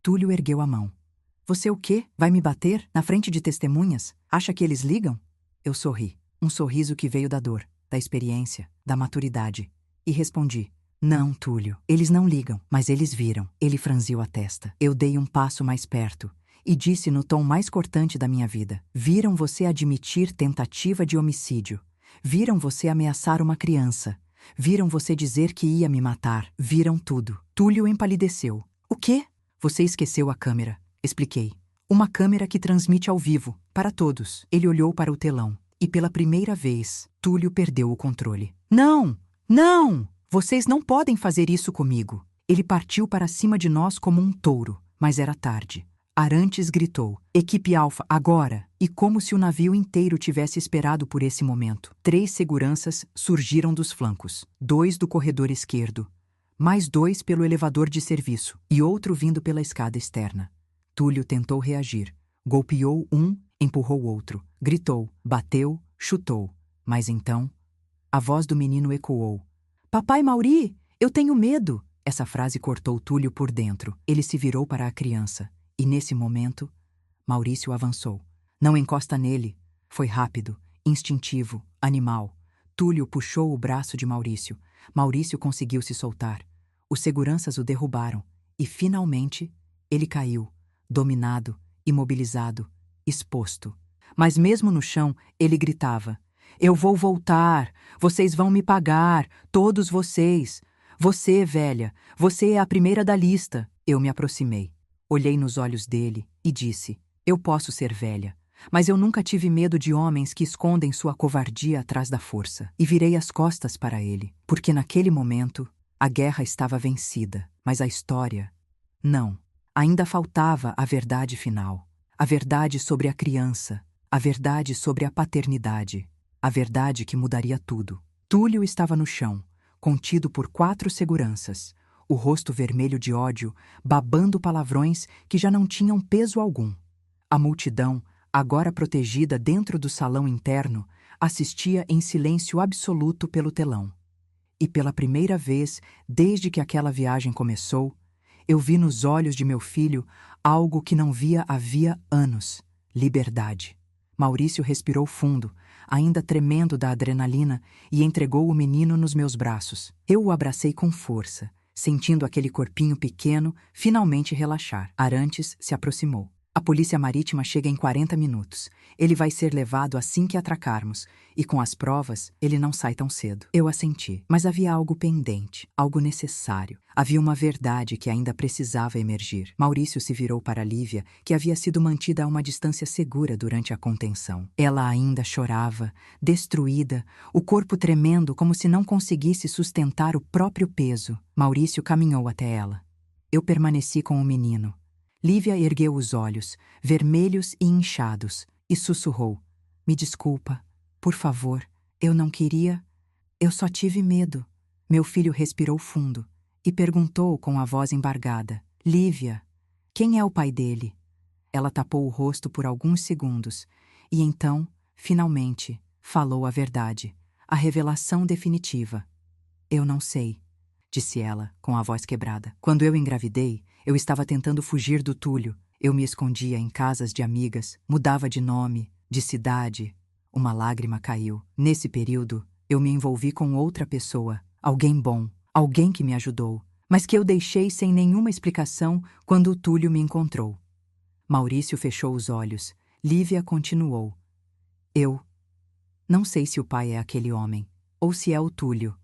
Túlio ergueu a mão. Você o quê? Vai me bater? Na frente de testemunhas? Acha que eles ligam? Eu sorri. Um sorriso que veio da dor, da experiência, da maturidade. E respondi. Não, Túlio, eles não ligam, mas eles viram. Ele franziu a testa. Eu dei um passo mais perto e disse no tom mais cortante da minha vida. Viram você admitir tentativa de homicídio. Viram você ameaçar uma criança. Viram você dizer que ia me matar. Viram tudo. Túlio empalideceu. O quê? Você esqueceu a câmera. Expliquei. Uma câmera que transmite ao vivo, para todos. Ele olhou para o telão. E pela primeira vez, Túlio perdeu o controle. Não! Não! Vocês não podem fazer isso comigo. Ele partiu para cima de nós como um touro, mas era tarde. Arantes gritou. Equipe Alfa, agora! E como se o navio inteiro tivesse esperado por esse momento. 3 seguranças surgiram dos flancos. 2 do corredor esquerdo. Mais 2 pelo elevador de serviço. E outro vindo pela escada externa. Túlio tentou reagir. Golpeou um, empurrou outro. Gritou, bateu, chutou. Mas então, a voz do menino ecoou. Papai Mauri, eu tenho medo! Essa frase cortou Túlio por dentro. Ele se virou para a criança. E nesse momento, Maurício avançou. Não encosta nele. Foi rápido, instintivo, animal. Túlio puxou o braço de Maurício. Maurício conseguiu se soltar. Os seguranças o derrubaram. E finalmente, ele caiu, dominado, imobilizado, exposto. Mas mesmo no chão, ele gritava. Eu vou voltar. Vocês vão me pagar. Todos vocês. Você, velha. Você é a primeira da lista. Eu me aproximei. Olhei nos olhos dele e disse, eu posso ser velha, mas eu nunca tive medo de homens que escondem sua covardia atrás da força. E virei as costas para ele, porque naquele momento, a guerra estava vencida, mas a história... Não, ainda faltava a verdade final. A verdade sobre a criança, a verdade sobre a paternidade, a verdade que mudaria tudo. Túlio estava no chão, contido por 4 seguranças, o rosto vermelho de ódio, babando palavrões que já não tinham peso algum. A multidão, agora protegida dentro do salão interno, assistia em silêncio absoluto pelo telão. E pela primeira vez, desde que aquela viagem começou, eu vi nos olhos de meu filho algo que não via havia anos: liberdade. Maurício respirou fundo, ainda tremendo da adrenalina, e entregou o menino nos meus braços. Eu o abracei com força, sentindo aquele corpinho pequeno finalmente relaxar. Arantes se aproximou. A polícia marítima chega em 40 minutos. Ele vai ser levado assim que atracarmos, e com as provas, ele não sai tão cedo. Eu assenti, mas havia algo pendente, algo necessário. Havia uma verdade que ainda precisava emergir. Maurício se virou para Lívia, que havia sido mantida a uma distância segura durante a contenção. Ela ainda chorava, destruída, o corpo tremendo como se não conseguisse sustentar o próprio peso. Maurício caminhou até ela. Eu permaneci com o menino. Lívia ergueu os olhos, vermelhos e inchados, e sussurrou. Me desculpa, por favor, eu não queria... Eu só tive medo. Meu filho respirou fundo e perguntou com a voz embargada. Lívia, quem é o pai dele? Ela tapou o rosto por alguns segundos e então, finalmente, falou a verdade, a revelação definitiva. Eu não sei, disse ela, com a voz quebrada. Quando eu engravidei, eu estava tentando fugir do Túlio. Eu me escondia em casas de amigas, mudava de nome, de cidade. Uma lágrima caiu. Nesse período, eu me envolvi com outra pessoa, alguém bom, alguém que me ajudou, mas que eu deixei sem nenhuma explicação quando o Túlio me encontrou. Maurício fechou os olhos. Lívia continuou. Eu não sei se o pai é aquele homem, ou se é o Túlio.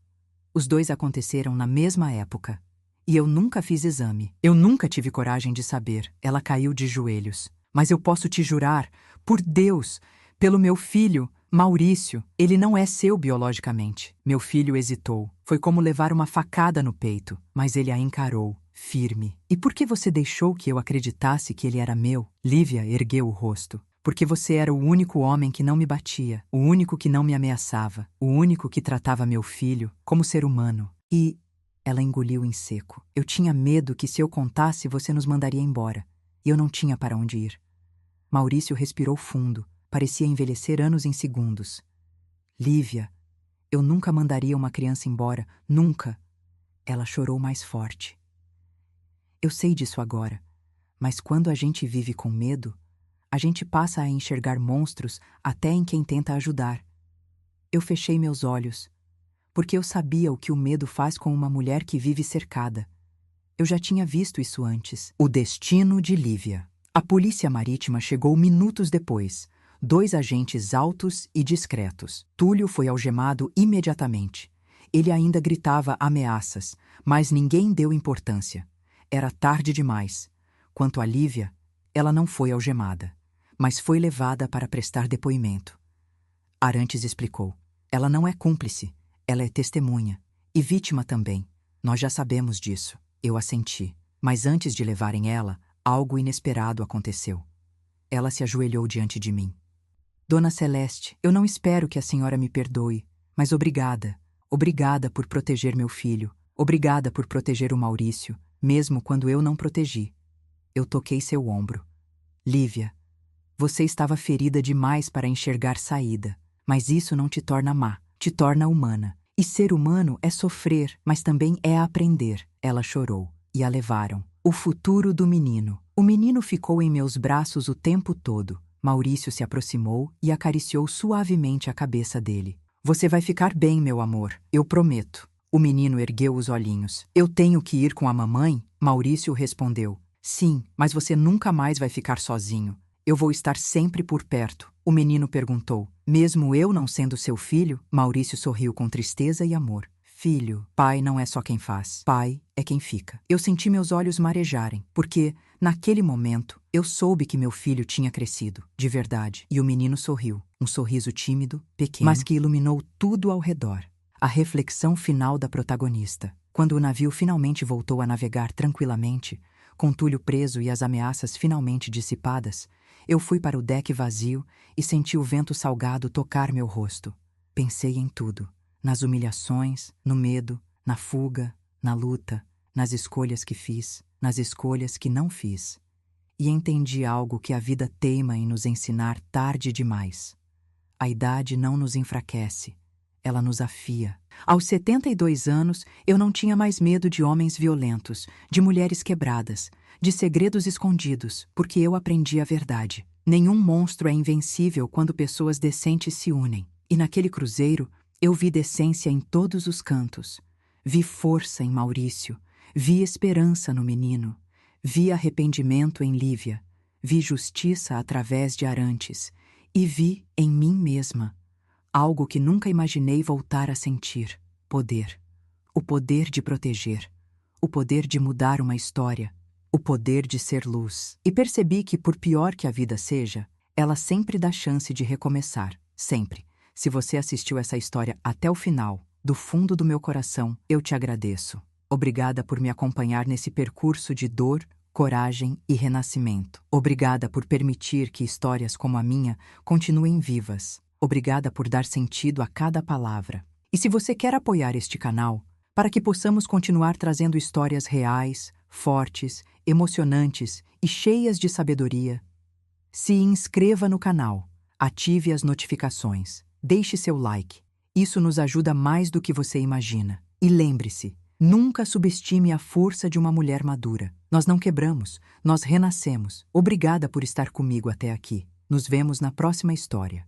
Os dois aconteceram na mesma época. E eu nunca fiz exame. Eu nunca tive coragem de saber. Ela caiu de joelhos. Mas eu posso te jurar, por Deus, pelo meu filho, Maurício, ele não é seu biologicamente. Meu filho hesitou. Foi como levar uma facada no peito, mas ele a encarou, firme. E por que você deixou que eu acreditasse que ele era meu? Lívia ergueu o rosto. Porque você era o único homem que não me batia, o único que não me ameaçava, o único que tratava meu filho como ser humano. E ela engoliu em seco. Eu tinha medo que se eu contasse você nos mandaria embora. E eu não tinha para onde ir. Maurício respirou fundo. Parecia envelhecer anos em segundos. Lívia, eu nunca mandaria uma criança embora. Nunca. Ela chorou mais forte. Eu sei disso agora. Mas quando a gente vive com medo, a gente passa a enxergar monstros até em quem tenta ajudar. Eu fechei meus olhos, porque eu sabia o que o medo faz com uma mulher que vive cercada. Eu já tinha visto isso antes. O destino de Lívia. A polícia marítima chegou minutos depois. 2 agentes altos e discretos. Túlio foi algemado imediatamente. Ele ainda gritava ameaças, mas ninguém deu importância. Era tarde demais. Quanto a Lívia, ela não foi algemada, mas foi levada para prestar depoimento. Arantes explicou. Ela não é cúmplice, ela é testemunha. E vítima também. Nós já sabemos disso. Eu assenti. Mas antes de levarem ela, algo inesperado aconteceu. Ela se ajoelhou diante de mim. Dona Celeste, eu não espero que a senhora me perdoe, mas obrigada. Obrigada por proteger meu filho. Obrigada por proteger o Maurício, mesmo quando eu não protegi. Eu toquei seu ombro. Lívia, você estava ferida demais para enxergar saída, mas isso não te torna má, te torna humana. E ser humano é sofrer, mas também é aprender. Ela chorou, e a levaram. O futuro do menino. O menino ficou em meus braços o tempo todo. Maurício se aproximou e acariciou suavemente a cabeça dele. Você vai ficar bem, meu amor, eu prometo. O menino ergueu os olhinhos. Eu tenho que ir com a mamãe? Maurício respondeu. Sim, mas você nunca mais vai ficar sozinho. Eu vou estar sempre por perto. O menino perguntou. Mesmo eu não sendo seu filho? Maurício sorriu com tristeza e amor. Filho, pai não é só quem faz. Pai é quem fica. Eu senti meus olhos marejarem, porque, naquele momento, eu soube que meu filho tinha crescido, de verdade. E o menino sorriu. Um sorriso tímido, pequeno, mas que iluminou tudo ao redor. A reflexão final da protagonista. Quando o navio finalmente voltou a navegar tranquilamente, com Túlio preso e as ameaças finalmente dissipadas, eu fui para o deck vazio e senti o vento salgado tocar meu rosto. Pensei em tudo. Nas humilhações, no medo, na fuga, na luta, nas escolhas que fiz, nas escolhas que não fiz. E entendi algo que a vida teima em nos ensinar tarde demais. A idade não nos enfraquece, ela nos afia. Aos 72 anos, eu não tinha mais medo de homens violentos, de mulheres quebradas, de segredos escondidos, porque eu aprendi a verdade. Nenhum monstro é invencível quando pessoas decentes se unem. E naquele cruzeiro, eu vi decência em todos os cantos. Vi força em Maurício, vi esperança no menino, vi arrependimento em Lívia, vi justiça através de Arantes e vi em mim mesma algo que nunca imaginei voltar a sentir: poder. O poder de proteger, o poder de mudar uma história, o poder de ser luz. E percebi que, por pior que a vida seja, ela sempre dá chance de recomeçar, sempre. Se você assistiu essa história até o final, do fundo do meu coração, eu te agradeço. Obrigada por me acompanhar nesse percurso de dor, coragem e renascimento. Obrigada por permitir que histórias como a minha continuem vivas. Obrigada por dar sentido a cada palavra. E se você quer apoiar este canal, para que possamos continuar trazendo histórias reais, fortes, emocionantes e cheias de sabedoria, Se inscreva no canal, ative as notificações, deixe seu like. Isso nos ajuda mais do que você imagina. E lembre-se, nunca subestime a força de uma mulher madura. Nós não quebramos, nós renascemos. Obrigada por estar comigo até aqui. Nos vemos na próxima história.